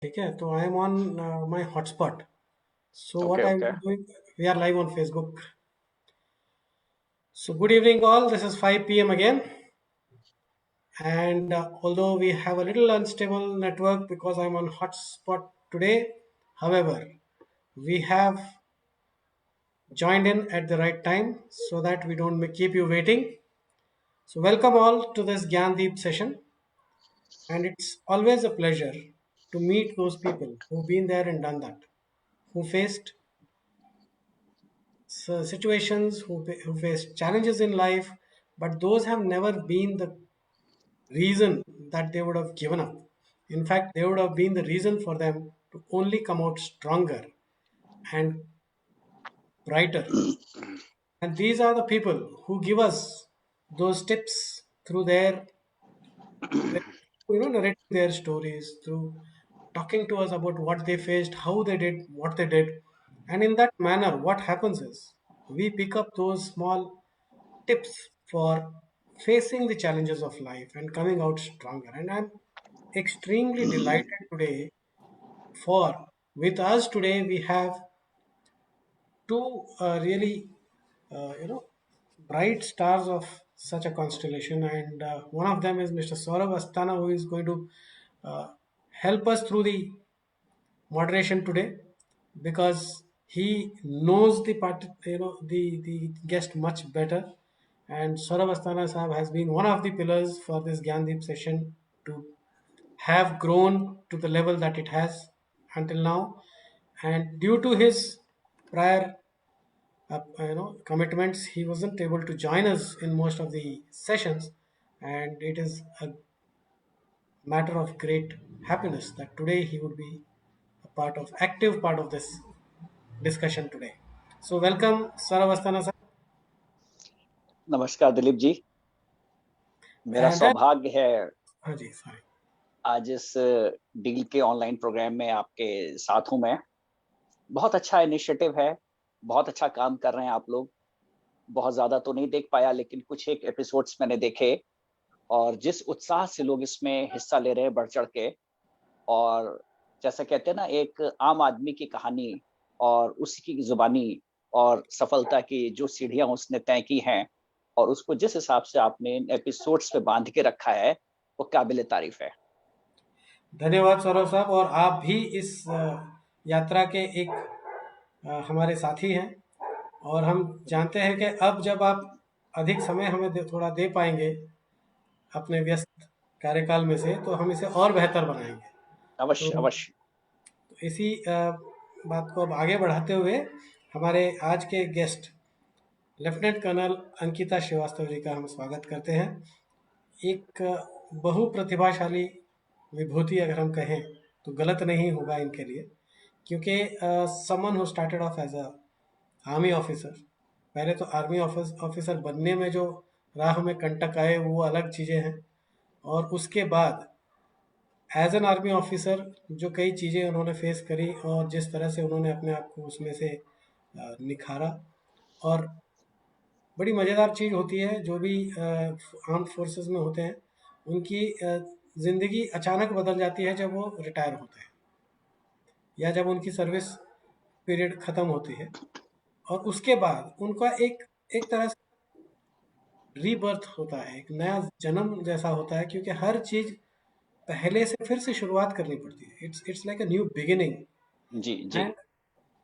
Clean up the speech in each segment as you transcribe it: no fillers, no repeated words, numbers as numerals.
ठीक है, तो I am on my hotspot. So Okay, what I okay. Will doing, we are live on Facebook. So good evening all, this is 5 p.m. again, and although we have a little unstable network because I'm on hotspot today, however, we have joined in at the right time so that we don't keep you waiting. So welcome all to this Gyandeep session, and it's always a pleasure to meet those people who've been there and done that, who faced situations, who face challenges in life, but those have never been the reason that they would have given up. In fact, they would have been the reason for them to only come out stronger and brighter. And these are the people who give us those tips through their, narrating their stories, through talking to us about what they faced, how they did, what they did. And in that manner, what happens is we pick up those small tips for facing the challenges of life and coming out stronger. And I'm extremely delighted today for with us today we have two really bright stars of such a constellation, and one of them is Mr. Saurabh Asthana, who is going to uh, help us through the moderation today because he knows the part, the guest much better. And Saurabh Asthana Sahab has been one of the pillars for this Gyandeep session to have grown to the level that it has until now. And due to his prior commitments, he wasn't able to join us in most of the sessions, and it is a matter of great happiness that today he would be a part of active part of this discussion today. So welcome, Saravastana sir. नमस्कार दिलीप जी। मेरा And सौभाग्य है हाँ जी, sorry. आज इस deal के online programme में आपके साथ हूं मैं। बहुत अच्छा इनिशिएटिव है, बहुत अच्छा काम कर रहे हैं आप लोग। बहुत ज़्यादा तो नहीं देख पाया लेकिन कुछ एक एपिसोड्स मैंने देखे और जिस उत्साह से लोग इसमें हिस्सा ले रहे हैं बढ़-चढ़ के और जैसा कहते हैं ना एक आम आदमी की कहानी और उसी की ज़ुबानी और सफलता की जो सीढ़ियाँ उसने तय की हैं और उसको जिस हिसाब से आपने इन एपिसोड्स पे बाँध के रखा है, वो काबिल-ए-तारीफ़ है। धन्यवाद सौरभ साहब, और आप भी इस यात्रा के एक हमारे साथी हैं, और हम जानते हैं कि अब जब आप अधिक समय हमें थोड़ा दे पाएंगे अपने व्यस्त कार्यकाल में से, तो हम इसे और बेहतर बनाएंगे. तो अवश्य, अवश्य। इसी बात को अब आगे बढ़ाते हुए हमारे आज के guest lieutenant colonel Ankita Srivastava ji का हम स्वागत करते हैं. एक बहु प्रतिभाशाली विभूति अगर हम कहें तो गलत नहीं होगा इनके लिए, क्योंकि someone who started off as a army officer, पहले तो आर्मी ऑफिसर बनने में जो राह में कंटक आए वो अलग चीज़ें हैं, और उसके बाद एज एन आर्मी ऑफिसर जो कई चीज़ें उन्होंने फेस करी और जिस तरह से उन्होंने अपने आप को उसमें से निखारा. और बड़ी मज़ेदार चीज़ होती है जो भी आर्म फोर्सेस में होते हैं, उनकी ज़िंदगी अचानक बदल जाती है जब वो रिटायर होते हैं या जब उनकी सर्विस पीरियड ख़त्म होती है, और उसके बाद उनका एक एक तरह से रीबर्थ होता है, एक नया जन्म जैसा होता है, क्योंकि हर चीज़ पहले से फिर से शुरुआत करनी पड़ती है. It's like a new beginning. जी, जी। And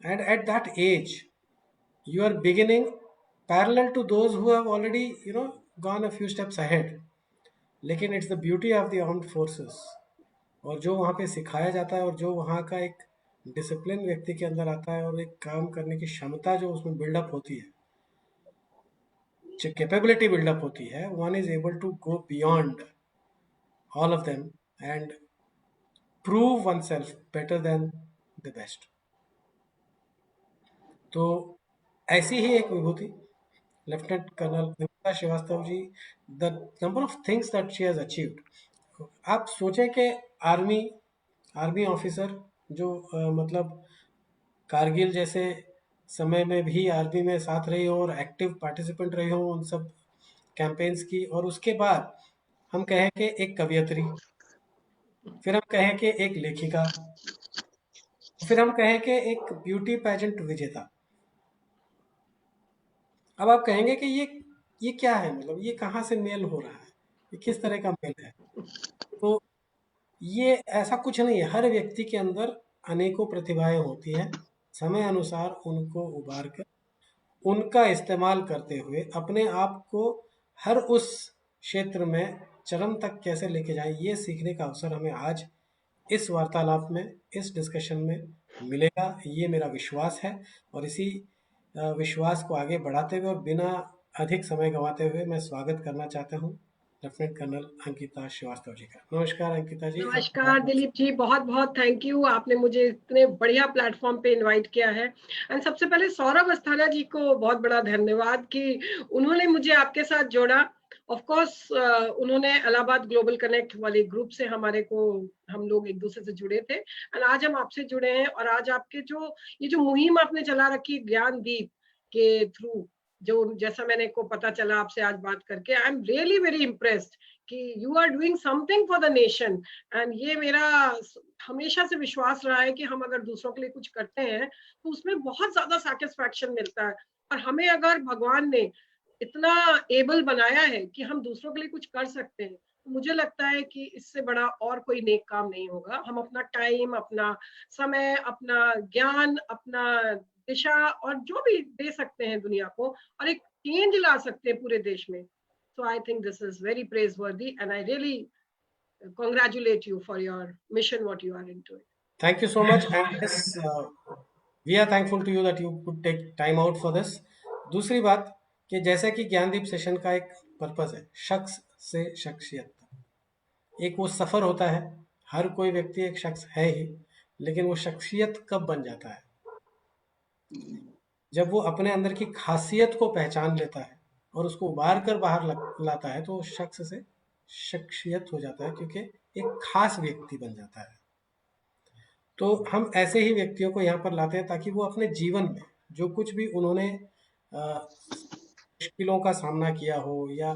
and at that age you are beginning parallel to those who have already gone a few steps ahead. लेकिन it's the beauty of the armed forces, और जो वहाँ पे सिखाया जाता है और जो वहाँ का एक डिसिप्लिन व्यक्ति के अंदर आता है और एक काम करने की क्षमता जो उसमें बिल्डअप होती है, जो कैपेबिलिटी बिल्डअप होती है, one is able to go beyond all of them and prove one self better than the best. तो ऐसी ही एक विभूति lieutenant colonel Nimita Srivastava ji, the number of things that she has achieved. आप सोचें कि आर्मी आर्मी ऑफिसर जो मतलब कारगिल जैसे समय में भी आर्मी में साथ रही हो और एक्टिव पार्टिसिपेंट रही हो उन सब कैंपेन्स की, और उसके बाद हम कहें कि एक कवियत्री, फिर हम कहें कि एक लेखिका, फिर हम कहें कि एक ब्यूटी पेजेंट विजेता। अब आप कहेंगे कि ये क्या है, मतलब ये कहाँ से मेल हो रहा है, ये किस तरह का मेल है? तो ये ऐसा कुछ नहीं है, हर व्यक्ति के अंदर अनेकों प्रतिभाएं होती हैं। समय अनुसार उनको उभार कर उनका इस्तेमाल करते हुए अपने आप को हर उस क्षेत्र में चरम तक कैसे लेके जाएं, ये सीखने का अवसर हमें आज इस वार्तालाप में, इस डिस्कशन में मिलेगा, ये मेरा विश्वास है। और इसी विश्वास को आगे बढ़ाते हुए और बिना अधिक समय गंवाते हुए मैं स्वागत करना चाहता हूँ लेफ्टिनेंट कर्नल अंकिता श्रीवास्तव जी का। नमस्कार अंकिता जी, आपका बहुत नमस्कार बहुत दिलीप जी, बहुत बहुत थैंक यू, आपने मुझे इतने बढ़िया प्लेटफॉर्म पे इनवाइट किया है। एंड सबसे पहले सौरभ अस्थाना जी को बहुत बड़ा धन्यवाद कि उन्होंने मुझे आपके साथ जोड़ा। ऑफ कोर्स उन्होंने इलाहाबाद ग्लोबल कनेक्ट वाले ग्रुप से हमारे को, हम लोग एक दूसरे से जुड़े थे एंड आज हम आपसे जुड़े हैं। और आज आपके जो ये जो मुहिम आपने चला रखी ज्ञानदीप के थ्रू, जो जैसा मैंने को पता चला आपसे आज बात करके, I am really very impressed कि you are doing something for the nation. And ये मेरा हमेशा से विश्वास रहा है कि हम अगर दूसरों के लिए कुछ करते हैं तो उसमें बहुत ज्यादा सेटिस्फैक्शन मिलता है। और हमें अगर भगवान ने इतना एबल बनाया है कि हम दूसरों के लिए कुछ कर सकते हैं, तो मुझे लगता है कि इससे बड़ा और कोई नेक काम नहीं होगा। हम अपना टाइम, अपना समय, अपना ज्ञान, अपना दिशा और जो भी दे सकते हैं दुनिया को, और एक चेंज ला सकते हैं पूरे देश में। So I think this is very praiseworthy, and I really congratulate you for your mission, what you are into it. Thank you so much and yes, we are thankful to you that you could take time out for this. दूसरी बात कि जैसे कि Gyandeep session का एक purpose है शख्स से शख्सियत तक, एक वो सफ़र होता है। हर कोई व्यक्ति एक शख्स है ही, लेकिन वो शख्सियत कब बन जाता है? जब वो अपने अंदर की खासियत को पहचान लेता है और उसको उभार कर बाहर लाता है, तो वो शख्स से शख्सियत हो जाता है, क्योंकि एक खास व्यक्ति बन जाता है। तो हम ऐसे ही व्यक्तियों को यहाँ पर लाते हैं ताकि वो अपने जीवन में जो कुछ भी उन्होंने मुश्किलों का सामना किया हो, या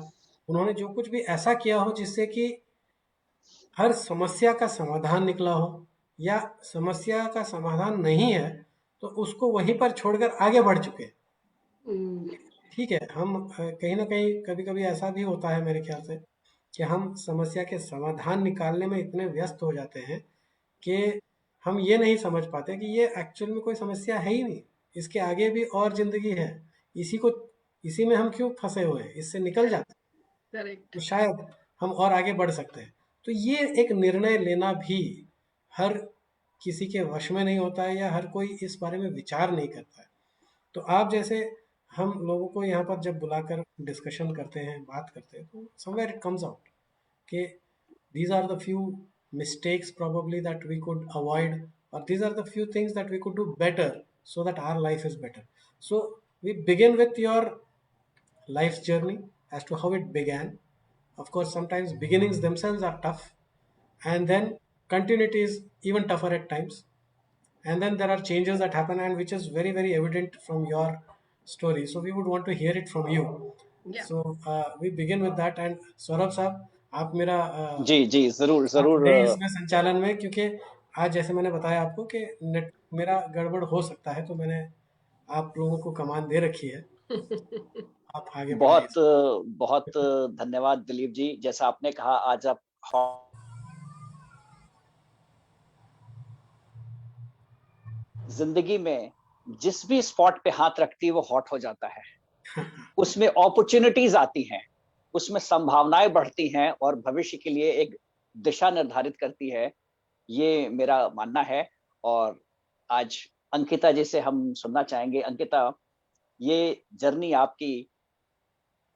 उन्होंने जो कुछ भी ऐसा किया हो जिससे कि हर समस्या का समाधान निकला हो, या समस्या का समाधान नहीं है तो उसको वहीं पर छोड़कर आगे बढ़ चुके। Mm, ठीक है, हम कहीं ना कहीं कभी कभी ऐसा भी होता है मेरे ख्याल से कि हम समस्या के समाधान निकालने में इतने व्यस्त हो जाते हैं कि हम ये नहीं समझ पाते कि ये एक्चुअल में कोई समस्या है ही नहीं, इसके आगे भी और जिंदगी है। इसी को, इसी में हम क्यों फंसे हुए हैं, इससे निकल जाते हैं correct. तो शायद हम और आगे बढ़ सकते हैं। तो ये एक निर्णय लेना भी हर किसी के वश में नहीं होता है, या हर कोई इस बारे में विचार नहीं करता है। तो आप जैसे हम लोगों को यहाँ पर जब बुलाकर डिस्कशन करते हैं, बात करते हैं, तो समवेयर इट कम्स आउट कि these are the few mistakes probably that we could avoid, or these are the few things that we could do better so that our life is better. So we begin with your life's journey as to how it began. Of course, sometimes beginnings themselves are tough, and then continuity is even tougher at times. And then there are changes that happen, and which is very, very evident from your story. So we would want to hear it from you. Yeah. So we begin with that. And Saurabh साहब, आप मेरा जी जी, जरूर साथ जरूर। दें इसमें संचालन में, क्योंकि आज जैसे मैंने बताया आपको कि नेट मेरा गड़बड़ हो सकता है, तो मैंने आप लोगों को कमान दे रखी है, आप आगे बढ़ाइए। बहुत बहुत धन्यवाद दिलीप जी। जैसा आपने कहा, आज आप जिंदगी में जिस भी स्पॉट पे हाथ रखती है वो हॉट हो जाता है। उसमें अपॉर्चुनिटीज आती हैं, उसमें संभावनाएं बढ़ती हैं और भविष्य के लिए एक दिशा निर्धारित करती है, ये मेरा मानना है। और आज अंकिता जी से हम सुनना चाहेंगे। अंकिता, ये जर्नी आपकी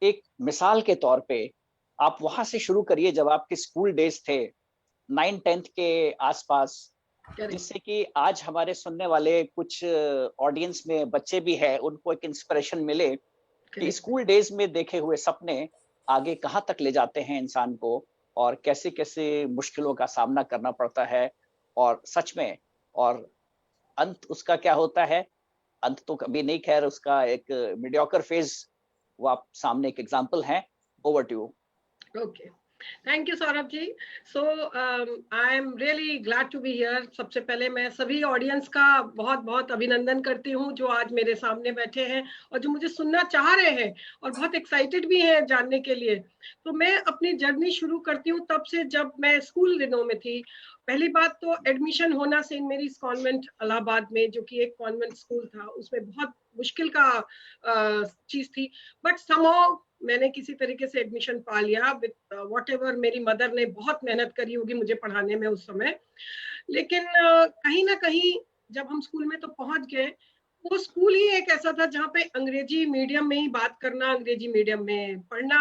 एक मिसाल के तौर पे, आप वहां से शुरू करिए जब आपके स्कूल डेज थे, 9-10 के आसपास, Correct. जिससे कि आज हमारे सुनने वाले कुछ ऑडियंस में बच्चे भी हैं, उनको एक इंस्पिरेशन मिले कि Correct. स्कूल डेज में देखे हुए सपने आगे कहाँ तक ले जाते हैं इंसान को, और कैसे कैसे मुश्किलों का सामना करना पड़ता है, और सच में, और अंत उसका क्या होता है। अंत तो कभी नहीं, खैर उसका एक मीडियोकर फेज, वो आप सामने एक एग्जांपल हैं। Over to you. Okay. Thank you Saurabh ji. So I am really glad to be here. सबसे पहले मैं सभी ऑडियंस का बहुत बहुत अभिनंदन करती हूँ जो आज मेरे सामने बैठे हैं और जो मुझे सुनना चाह रहे हैं और बहुत एक्साइटेड भी हैं जानने के लिए। तो मैं अपनी जर्नी शुरू करती हूँ तब से जब मैं स्कूल दिनों में थी। पहली बात तो एडमिशन होना सेंट मेरीज कॉन्वेंट इलाहाबाद में, जो कि एक कॉन्वेंट स्कूल था, उसमें बहुत मुश्किल का चीज थी। बट समहाउ मैंने किसी तरीके से एडमिशन पा लिया विद व्हाटएवर। मेरी मदर ने बहुत मेहनत करी होगी मुझे पढ़ाने में उस समय। लेकिन कहीं ना कहीं जब हम स्कूल में तो पहुंच गए, वो स्कूल ही एक ऐसा था जहाँ पे अंग्रेजी मीडियम में ही बात करना, अंग्रेजी मीडियम में पढ़ना,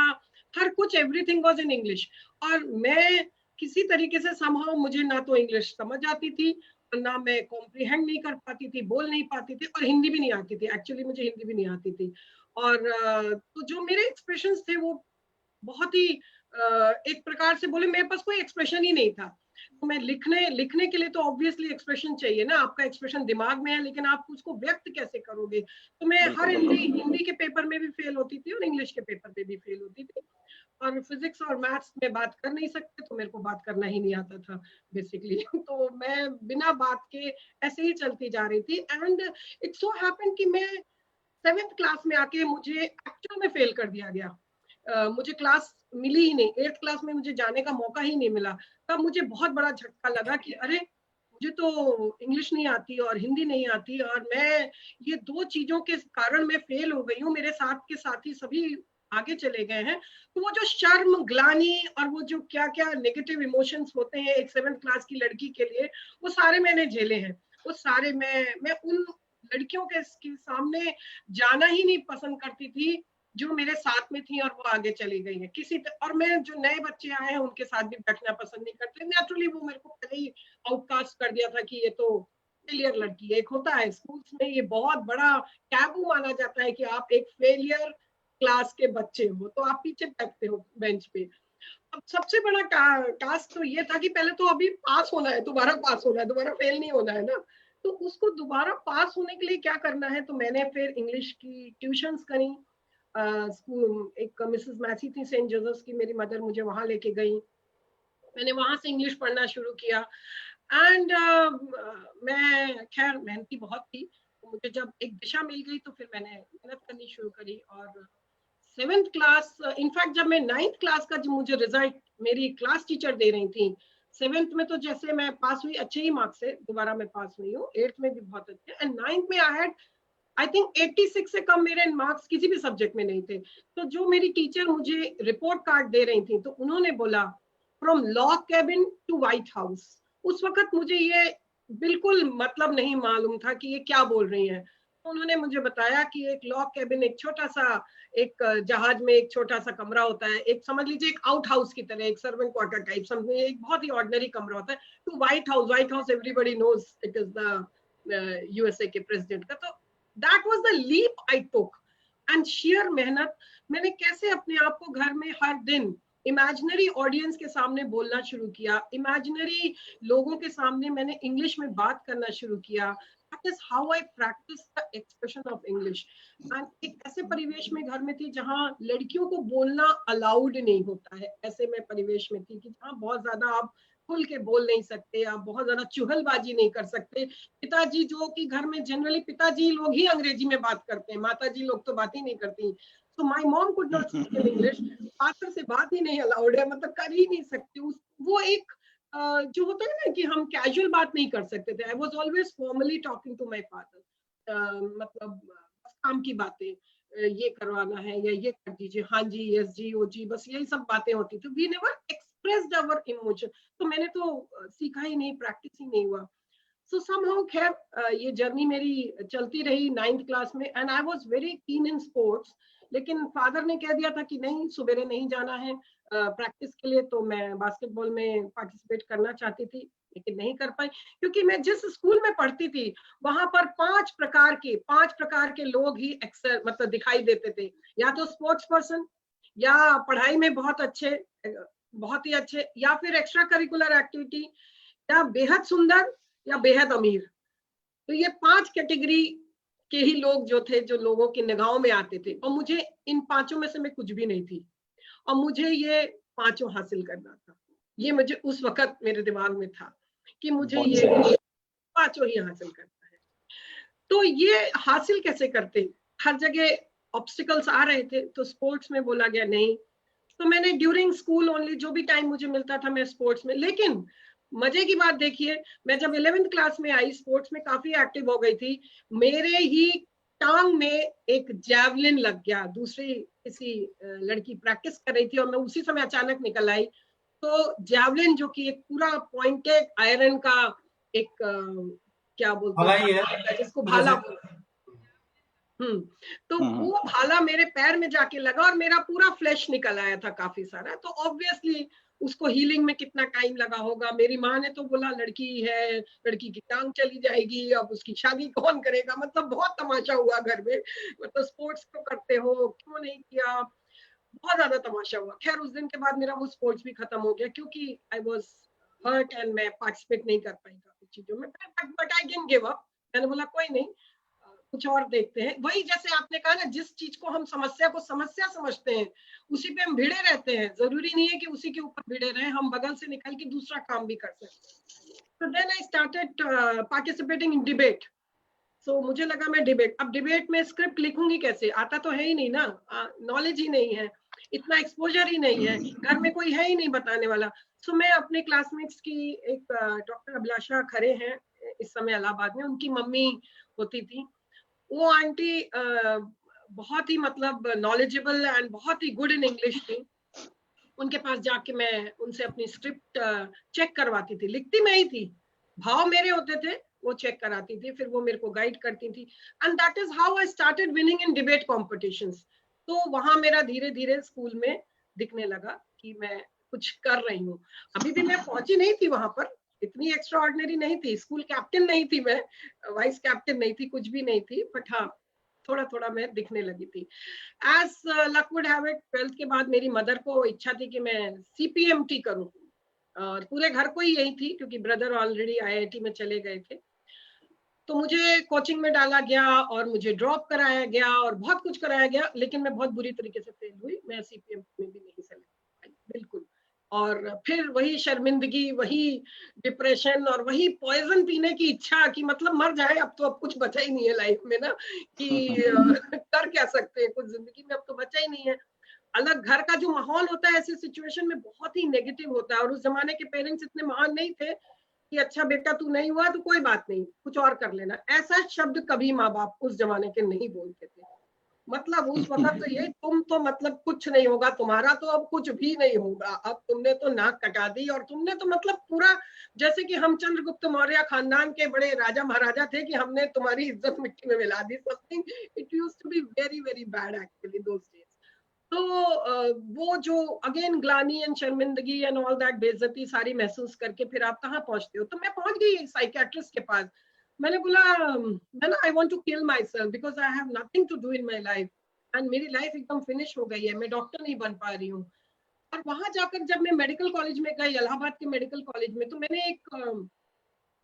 हर कुछ एवरीथिंग वाज इन इंग्लिश। और मैं किसी तरीके से समहाउ, मुझे ना तो इंग्लिश समझ आती थी और ना मैं कॉम्प्रिहेंड नहीं कर पाती थी, बोल नहीं पाती थी, और हिंदी भी नहीं आती थी। एक्चुअली मुझे हिंदी भी नहीं आती थी। और तो जो मेरे एक्सप्रेशंस थे वो बहुत ही एक प्रकार से बोले मेरे पास कोई एक्सप्रेशन ही नहीं था। तो मैं लिखने लिखने के लिए तो ऑब्वियसली एक्सप्रेशन चाहिए ना, आपका एक्सप्रेशन दिमाग में है लेकिन आप उसको व्यक्त कैसे करोगे। तो मैं हर बिल्कुल हिंदी बिल्कुल हिंदी के पेपर में भी फेल होती थी और इंग्लिश के पेपर में भी फेल होती थी। और फिजिक्स और मैथ्स में बात कर नहीं सकते तो मेरे को बात करना ही नहीं आता था बेसिकली। तो मैं बिना बात के ऐसे ही चलती जा रही थी। एंड इट सो हैपेंड कि मैं 7th क्लास में आके मुझे एक्चुअल में फेल कर दिया गया। मुझे क्लास मिली ही नहीं, 8th क्लास में मुझे जाने का मौका ही नहीं मिला। तब मुझे बहुत बड़ा झटका लगा कि अरे, मुझे तो इंग्लिश नहीं आती और हिंदी नहीं आती, और मैं ये दो चीजों के कारण मैं फेल हो गई हूँ। मेरे साथ के साथी सभी आगे चले गए हैं। तो वो जो शर्म, ग्लानी और वो जो क्या क्या नेगेटिव इमोशंस होते हैं एक 7th क्लास की लड़की के लिए, वो सारे मैंने झेले हैं। वो सारे मैं उन लड़कियों के सामने जाना ही नहीं पसंद करती थी जो मेरे साथ में थी और वो आगे चली गई है और मैं जो नए बच्चे आए हैं उनके साथ भी बैठना पसंद नहीं करते। नेचुरली वो मेरे को पहले ही आउटकास्ट कर दिया था कि ये तो फेलियर लड़की है। एक होता है स्कूल्स में, ये बहुत बड़ा टैबू माना जाता है कि आप एक फेलियर क्लास के बच्चे हो तो आप पीछे बैठते हो बेंच पे। अब सबसे बड़ा टास्क तो ये था कि पहले तो अभी पास होना है, दोबारा पास होना है, दोबारा फेल नहीं होना है ना। तो उसको दोबारा पास होने के लिए क्या करना है, तो मैंने फिर इंग्लिश की ट्यूशंस करी। स्कूल एक मिसेस मैसी थी सेंट जोसेफ्स की, मेरी मदर मुझे वहां लेके गई। मैंने वहां से इंग्लिश पढ़ना शुरू किया। एंड मैं खैर मेहनती बहुत थी, तो मुझे जब एक दिशा मिल गई तो फिर मैंने मेहनत करनी शुरू करी। और 7th क्लास, इनफैक्ट जब मैं 9th क्लास का जो मुझे रिजल्ट मेरी क्लास टीचर दे रही थी, 7th में तो जैसे मैं पास हुई अच्छे ही मार्क्स से, दोबारा मैं पास हुई हूँ, 8th में भी बहुत अच्छे, एंड 9th में आई हैड आई थिंक 86 से कम मेरे मार्क्स किसी भी सब्जेक्ट में नहीं थे। तो जो मेरी टीचर मुझे रिपोर्ट कार्ड दे रही थी तो उन्होंने बोला from log cabin to White House. उस वक्त मुझे ये बिल्कुल मतलब नहीं मालूम था कि ये क्या बोल रही हैं। तो उन्होंने मुझे बताया कि एक लॉ कैबिन एक छोटा सा, एक जहाज में एक छोटा सा कमरा होता है, एक समझ लीजिए एक आउट हाउस की तरह, एक सर्वेंट क्वार्टर टाइप समझ, एक बहुत ही ऑर्डिनरी कमरा होता है। To White House everybody knows it is the USA के प्रेसिडेंट का। तो that was the leap I took. And share मेहनत, मैंने कैसे अपने आप को घर में हर दिन इमेजिनरी ऑडियंस के सामने बोलना शुरू किया, इमेजिनरी लोगों के सामने मैंने इंग्लिश में बात करना शुरू किया। That is how I practice the expression of English. And एक ऐसे परिवेश में घर में थी जहाँ लड़कियों को बोलना अलाउड नहीं होता है। ऐसे में परिवेश में थी कि जहाँ बहुत ज्यादा आप खुल के बोल नहीं सकते, आप बहुत ज्यादा चुहलबाजी नहीं कर सकते। पिताजी, जो कि घर में जनरली पिताजी लोग ही अंग्रेजी में बात करते हैं, माताजी लोग तो बात ही नहीं करती। So my mom could not speak in English. Father से बात ही नहीं अलाउड है, मतलब कर ही नहीं सकते। वो एक जो होता है ना कि हम कैजुअल बात नहीं कर सकते थे। I was always formally talking to my father, मतलब काम की बातें, ये करवाना है या ये कर दीजिए, हाँ जी, यस जी, ओ जी, बस यही सब बातें होती थी। We never expressed our emotion. तो मैंने तो सीखा ही नहीं, प्रैक्टिस ही नहीं हुआ। सो समहाउ खैर ये जर्नी मेरी चलती रही 9th क्लास में। And I was very keen in sports, लेकिन फादर ने कह दिया था कि नहीं, सवेरे नहीं जाना है प्रैक्टिस के लिए। तो मैं बास्केटबॉल में पार्टिसिपेट करना चाहती थी लेकिन नहीं कर पाई, क्योंकि मैं जिस स्कूल में पढ़ती थी वहां पर 5 प्रकार के लोग ही अक्सर मतलब दिखाई देते थे। या तो स्पोर्ट्स पर्सन, या पढ़ाई में बहुत अच्छे, बहुत ही अच्छे, या फिर एक्स्ट्रा करिकुलर एक्टिविटी, या बेहद सुंदर, या बेहद अमीर। तो ये 5 कैटेगरी के ही लोग जो थे, जो लोगों की निगाहों में आते थे, और मुझे इन 5 में से मैं कुछ भी नहीं थी। और मुझे ये पांचों हासिल करना था। ये मुझे उस वक्त मेरे दिमाग में था कि मुझे बहुत ये सही। पांचों ही हासिल करना है। तो ये हासिल कैसे करते? हर जगह ऑब्स्टिकल्स आ रहे थे, तो स्पोर्ट्स में बोला गया नहीं। तो मैंने ड्यूरिंग स्कूल ओनली, जो भी टाइम मुझे मिलता था मैं स्पोर्ट्स में। लेकिन मजे की बात देखिए, मैं जब 11th क्लास में आई, स्पोर्ट्स में काफी एक्टिव हो गई थी, मेरे ही टांग में एक जैवलिन लग गया। दूसरी किसी लड़की प्रैक्टिस कर रही थी और मैं उसी समय अचानक निकल आई। तो जैवलिन, जो कि एक पूरा पॉइंटेड आयरन का एक क्या बोलते भला ही है हैं जिसको तरह भाला से। बोलते हैं। तो हम्म। वो भाला मेरे पैर में जाके लगा और मेरा पूरा फ्लैश निकल आया था काफी सारा। तो ऑब्वियसली उसको हीलिंग में कितना टाइम लगा होगा। मेरी माँ ने तो बोला लड़की है, लड़की की टांग चली जाएगी, अब उसकी शादी कौन करेगा। मतलब बहुत तमाशा हुआ घर में। मतलब स्पोर्ट्स क्यों करते हो, क्यों नहीं किया, बहुत ज्यादा तमाशा हुआ। खैर उस दिन के बाद मेरा वो स्पोर्ट्स भी खत्म हो गया, क्योंकि आई वॉज हर्ट एंड मैं पार्टिसिपेट नहीं कर पाई काफी चीजों में। But I didn't give up. मैंने बोला कोई नहीं, कुछ और देखते हैं। वही जैसे आपने कहा ना, जिस चीज को हम समस्या को समस्या समझते हैं उसी पे हम भिड़े रहते हैं। जरूरी नहीं है कि उसी के ऊपर भिड़े रहे, हम बगल से निकल के दूसरा काम भी कर सकते हैं। तो then I started participating in debate. So मुझे लगा मैं डिबेट, अब डिबेट में स्क्रिप्ट लिखूंगी कैसे, आता तो है ही नहीं ना, नॉलेज ही नहीं है, इतना एक्सपोजर ही नहीं है, घर में कोई है ही नहीं बताने वाला। सो मैं अपने क्लासमेट्स की, एक डॉक्टर अभिलाषा खरे हैं इस समय इलाहाबाद में, उनकी मम्मी होती थी। वो आंटी बहुत ही मतलब नॉलेजेबल एंड बहुत ही गुड इन इंग्लिश थी। उनके पास जाके मैं उनसे अपनी स्क्रिप्ट चेक करवाती थी। लिखती मैं ही थी, भाव मेरे होते थे, वो चेक कराती थी, फिर वो मेरे को गाइड करती थी। And that is how I started winning in debate competitions. तो वहां मेरा धीरे धीरे स्कूल में दिखने लगा कि मैं कुछ कर रही हूँ। अभी भी मैं पहुंची नहीं थी वहां पर, इतनी एक्स्ट्रा ऑर्डिनरी नहीं थी, स्कूल कैप्टन नहीं थी मैं, वाइस कैप्टन नहीं थी, कुछ भी नहीं थी, बट हाँ थोड़ा थोड़ा मैं दिखने लगी थी। As luck would have it, 12th के बाद मेरी मदर को इच्छा थी कि मैं सीपीएमटी करूं, और पूरे घर को ही यही थी क्योंकि ब्रदर ऑलरेडी आईआईटी में चले गए थे। तो मुझे कोचिंग में डाला गया और मुझे ड्रॉप कराया गया और बहुत कुछ कराया गया, लेकिन मैं बहुत बुरी तरीके से फेल हुई। मैं सीपीएमटी में भी नहीं सेलेक्ट पाई बिल्कुल। और फिर वही शर्मिंदगी, वही डिप्रेशन और वही पॉइजन पीने की इच्छा कि मतलब मर जाए, अब तो अब कुछ बचा ही नहीं है लाइफ में ना, कि कर क्या सकते हैं, कुछ जिंदगी में अब तो बचा ही नहीं है। अलग घर का जो माहौल होता है ऐसी सिचुएशन में बहुत ही नेगेटिव होता है। और उस जमाने के पेरेंट्स इतने महान नहीं थे कि अच्छा बेटा तू नहीं हुआ तो कोई बात नहीं, कुछ और कर लेना, ऐसा शब्द कभी माँ बाप उस जमाने के नहीं बोलते थे। मतलब उस वक्त तो ये, तुम तो मतलब कुछ नहीं होगा तुम्हारा, तो अब कुछ भी नहीं होगा, अब तुमने तो नाक कटा दी और तुमने तो मतलब पूरा, जैसे कि हम चंद्रगुप्त मौर्य खानदान के बड़े राजा महाराजा थे कि हमने तुम्हारी इज्जत मिट्टी में मिला दी। Something, it used to be very very bad actually those days. तो वो जो अगेन ग्लानी एंड शर्मिंदगी एंड ऑल दैट, बेइज्जती सारी महसूस करके फिर आप कहाँ पहुंचते हो। तो मैं पहुंच गई साइकियाट्रिस्ट के पास। मैंने बोला मैं ना, I want to kill myself because I have nothing to do in my life and मेरी लाइफ एकदम फिनिश हो गई है, मैं डॉक्टर नहीं बन पा रही हूँ। और वहां जाकर जब मैं मेडिकल कॉलेज में गई, इलाहाबाद के मेडिकल कॉलेज में, तो मैंने एक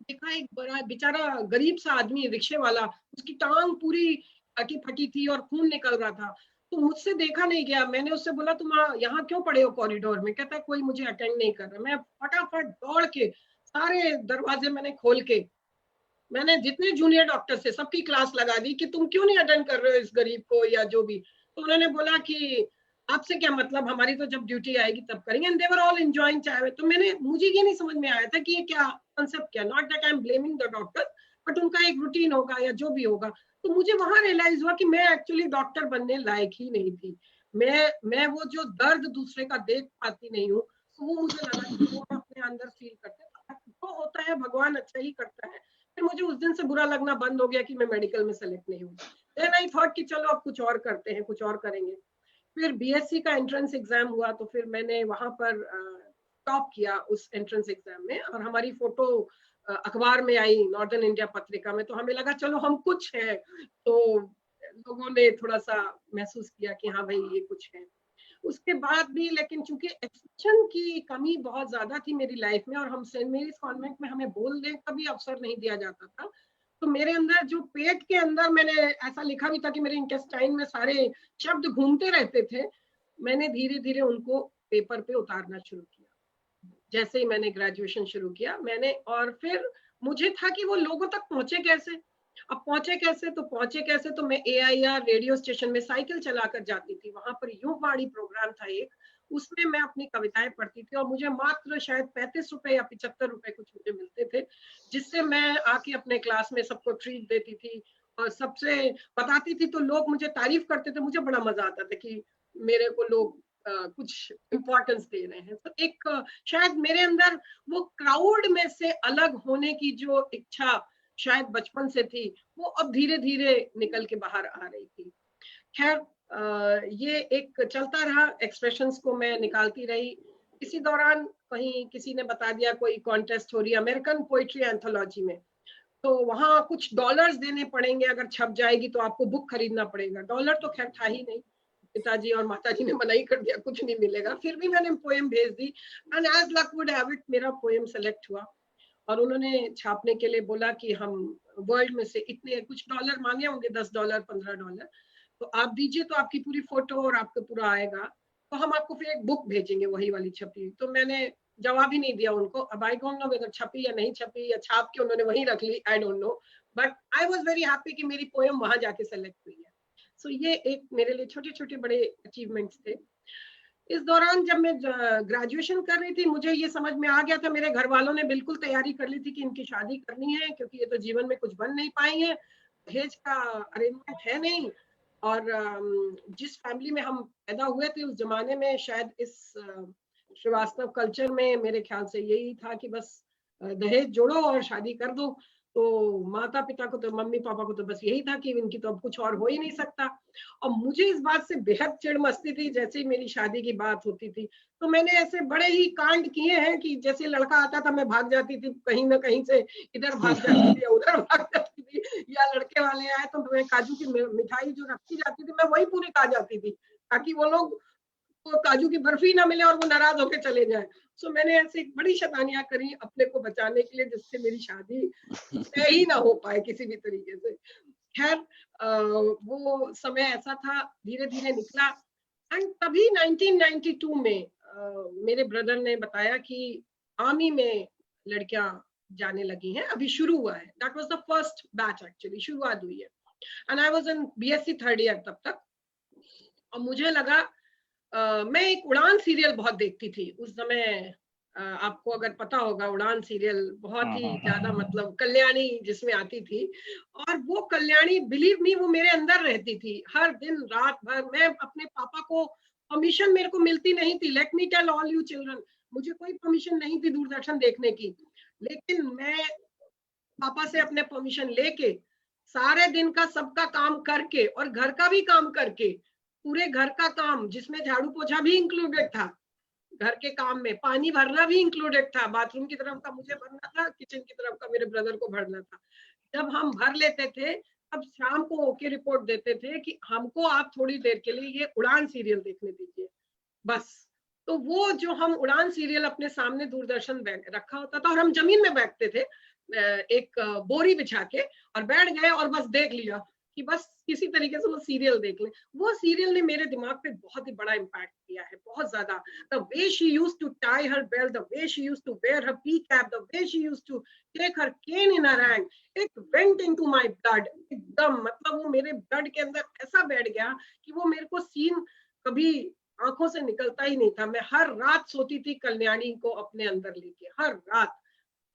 देखा, एक बड़ा बेचारा गरीब सा आदमी रिक्शे वाला, उसकी टांग पूरी कटी फटी थी और खून निकल रहा था। तो मुझसे देखा नहीं गया। मैंने उससे बोला तुम यहाँ क्यों पड़े हो कॉरिडोर में? कहता है कोई मुझे अटेंड नहीं कर रहा। मैं फटाफट दौड़ के सारे दरवाजे मैंने खोल के, मैंने जितने जूनियर डॉक्टर थे सबकी क्लास लगा दी कि तुम क्यों नहीं अटेंड कर रहे हो इस गरीब को या जो भी। तो उन्होंने बोला कि आपसे क्या मतलब, हमारी तो जब ड्यूटी आएगी तब करेंगे। And they were all enjoying चाय। तो मुझे ये नहीं समझ में आया था कि ये क्या कंसेप्ट, क्या, not that I am blaming the doctor, but उनका एक रूटीन होगा या जो भी होगा। तो मुझे वहां रियलाइज हुआ कि मैं एक्चुअली डॉक्टर बनने लायक ही नहीं थी। मैं वो जो दर्द दूसरे का देख पाती नहीं हूँ, तो वो मुझे लगा कि वो मैं अपने अंदर फील करते हैं। जो होता है भगवान अच्छा ही करता है। फिर मुझे उस दिन से बुरा लगना बंद हो गया कि मैं मेडिकल में सेलेक्ट नहीं हुई। देन आई थॉट कि चलो अब कुछ और करते हैं, कुछ और करेंगे। फिर बीएससी का एंट्रेंस एग्जाम हुआ, तो फिर मैंने वहां पर टॉप किया उस एंट्रेंस एग्जाम में, और हमारी फोटो अखबार में आई, नॉर्दर्न इंडिया पत्रिका में। तो हमें लगा चलो हम कुछ है। तो लोगों ने थोड़ा सा महसूस किया कि हाँ भाई ये कुछ है। उसके बाद भी लेकिन चूंकि एक्सप्रेशन की कमी बहुत ज्यादा थी मेरी लाइफ में, और हम सेंट मेरीज कॉन्वेंट में हमें बोलने का भी अवसर नहीं दिया जाता था, तो मेरे अंदर जो पेट के अंदर, मैंने ऐसा लिखा भी था कि मेरे इंटेस्टाइन में सारे शब्द घूमते रहते थे। मैंने धीरे धीरे उनको पेपर पे उतारना शुरू किया। जैसे ही मैंने ग्रेजुएशन शुरू किया मैंने, और फिर मुझे था कि वो लोगों तक पहुंचे कैसे। अब पहुंचे कैसे तो मैं AIR रेडियो स्टेशन में साइकिल चलाकर जाती थी। वहां पर युवावाणी प्रोग्राम था एक, उसमें मैं अपनी कविताएं पढ़ती थी और मुझे मात्र शायद 35 रुपए या 75 रुपए कुछ मुझे मिलते थे, जिससे मैं आके अपने क्लास में सबको ट्रीट देती थी और सबसे बताती थी, तो लोग मुझे तारीफ करते थे। मुझे बड़ा मजा आता था कि मेरे को लोग कुछ इम्पोर्टेंस दे रहे हैं। तो एक शायद मेरे अंदर वो क्राउड में से अलग होने की जो इच्छा शायद बचपन से थी, वो अब धीरे धीरे निकल के बाहर आ रही थी। खैर ये एक चलता रहा, एक्सप्रेशंस को मैं निकालती रही। इसी दौरान कहीं किसी ने बता दिया कोई कॉन्टेस्ट हो रही है अमेरिकन पोइट्री एंथोलॉजी में, तो वहां कुछ डॉलर्स देने पड़ेंगे, अगर छप जाएगी तो आपको बुक खरीदना पड़ेगा। डॉलर तो खैर था ही नहीं, पिताजी और माताजी ने मना ही कर दिया कुछ नहीं मिलेगा। फिर भी मैंने पोएम भेज दी and as luck would have it मेरा पोएम सेलेक्ट हुआ और उन्होंने छापने के लिए बोला कि हम वर्ल्ड में से इतने कुछ डॉलर मांगे होंगे, $10 $15, तो आप दीजिए तो आपकी पूरी फोटो और आपका पूरा आएगा, तो हम आपको फिर एक बुक भेजेंगे वही वाली छपी। तो मैंने जवाब ही नहीं दिया उनको। अब आई डोंट नो वेदर छपी या नहीं छपी या छाप के उन्होंने वहीं रख ली, I don't know, but I was very happy कि मेरी पोएम वहां जाके सेलेक्ट हुई है। सो ये एक मेरे लिए छोटे छोटे बड़े अचीवमेंट्स थे। इस दौरान जब मैं ग्रेजुएशन कर रही थी, मुझे ये समझ में आ गया था, मेरे घर वालों ने बिल्कुल तैयारी कर ली थी कि इनकी शादी करनी है, क्योंकि ये तो जीवन में कुछ बन नहीं पाएंगे, दहेज का अरेंजमेंट है नहीं। और जिस फैमिली में हम पैदा हुए थे उस जमाने में, शायद इस श्रीवास्तव कल्चर में मेरे ख्याल से यही था कि बस दहेज जोड़ो और शादी कर दो। तो माता पिता को तो, मम्मी पापा को तो बस यही था कि इनकी तो अब कुछ और हो ही नहीं सकता। और मुझे इस बात से बेहद चिढ़ मचती थी जैसे ही मेरी शादी की बात होती थी। तो मैंने ऐसे बड़े ही कांड किए हैं कि जैसे लड़का आता था मैं भाग जाती थी कहीं ना कहीं से, इधर भाग जाती थी या उधर भाग जाती थी, या लड़के वाले आए तो मैं काजू की मिठाई जो रखी जाती थी मैं वही पूरी खा जाती थी, ताकि वो लोग को काजू की बर्फी ना मिले और वो नाराज होकर चले जाए। सो मैंने ऐसी बड़ी शैतानियां करी अपने को बचाने के लिए, जिससे मेरी शादी तय ही ना हो पाए किसी भी तरीके से। खैर वो समय ऐसा था, धीरे धीरे निकला। एंड तभी 1992 में मेरे ब्रदर ने बताया कि आर्मी में लड़कियां जाने लगी हैं, अभी शुरू हुआ है। That was the first batch, actually शुरुआत हुई है। And I was in BSc third year तब तक। और मुझे लगा मैं एक उड़ान सीरियल बहुत देखती थी उस समय। आपको अगर पता होगा, उड़ान सीरियल बहुत ही ज्यादा, मतलब कल्याणी जिसमें आती थी, और वो कल्याणी बिलीव मी वो मेरे अंदर रहती थी हर दिन रात भर। मैं अपने पापा को परमिशन मेरे को मिलती नहीं थी, let me tell all you children, मुझे कोई परमिशन नहीं थी दूरदर्शन देखने की, लेकिन मैं पापा से अपने परमिशन लेके सारे दिन का सबका काम करके और घर का भी काम करके, पूरे घर का काम जिसमें झाड़ू पोछा भी इंक्लूडेड था, घर के काम में पानी भरना भी इंक्लूडेड था, बाथरूम की तरफ का मुझे भरना था, किचन की तरफ का मेरे ब्रदर को भरना था। जब हम भर लेते थे तब शाम को ओके रिपोर्ट देते थे कि हमको आप थोड़ी देर के लिए ये उड़ान सीरियल देखने दीजिए बस। तो वो जो हम उड़ान सीरियल अपने सामने दूरदर्शन रखा होता था और हम जमीन में बैठते थे एक बोरी बिछा के और बैठ गए और बस देख लिया कि बस किसी तरीके से वो सीरियल देख ले। वो सीरियल ने मेरे दिमाग पे बहुत ही बड़ा इम्पैक्ट किया है, बहुत ज्यादा। The way she used to tie her belt, the way she used to wear her P cap, the way she used to take her cane in her hand, it went into my blood. एकदम मतलब वो मेरे blood के अंदर ऐसा बैठ गया कि वो मेरे को सीन कभी आंखों से निकलता ही नहीं था। मैं हर रात सोती थी कल्याणी को अपने अंदर लेके, हर रात।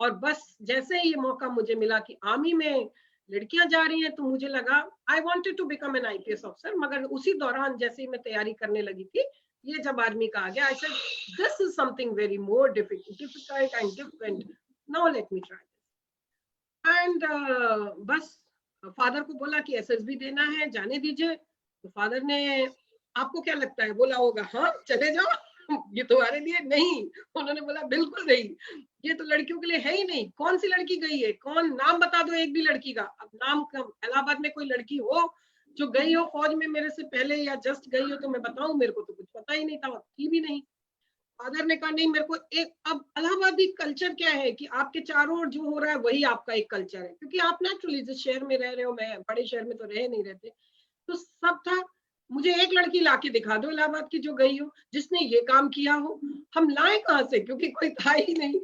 और बस जैसे ही ये मौका मुझे मिला कि आर्मी में लड़कियां जा रही हैं, तो मुझे लगा I wanted to become an IPS officer. मगर उसी दौरान जैसे ही मैं तैयारी करने लगी थी, ये जब आर्मी का आ गया, I said this is something very more difficult and different, now let me try. And बस फादर को बोला कि SSB देना है, जाने दीजिए। तो फादर ने, आपको क्या लगता है, बोला होगा हाँ चले जाओ ये तुम्हारे लिए नहीं। उन्होंने बोला बिल्कुल नहीं, ये तो लड़कियों के लिए है ही नहीं। कौन सी लड़की गई है, कौन, नाम बता दो एक भी लड़की का। अब नाम कम, इलाहाबाद में कोई लड़की हो जो गई हो फौज में मेरे से पहले या जस्ट गई हो तो मैं बताऊं, मेरे को तो कुछ पता ही नहीं था, थी भी नहीं। फादर ने कहा नहीं मेरे को एक, अब इलाहाबादी कल्चर क्या है कि आपके चारों ओर जो हो रहा है वही आपका एक कल्चर है, क्योंकि आप नेचुरली जिस शहर में रह रहे हो, मैं बड़े शहर में तो रह नहीं रहते, तो सब था। मुझे एक लड़की लाके दिखा दो इलाहाबाद की जो गई हो, जिसने ये काम किया हो। हम लाए कहाँ से, क्योंकि कोई था ही नहीं।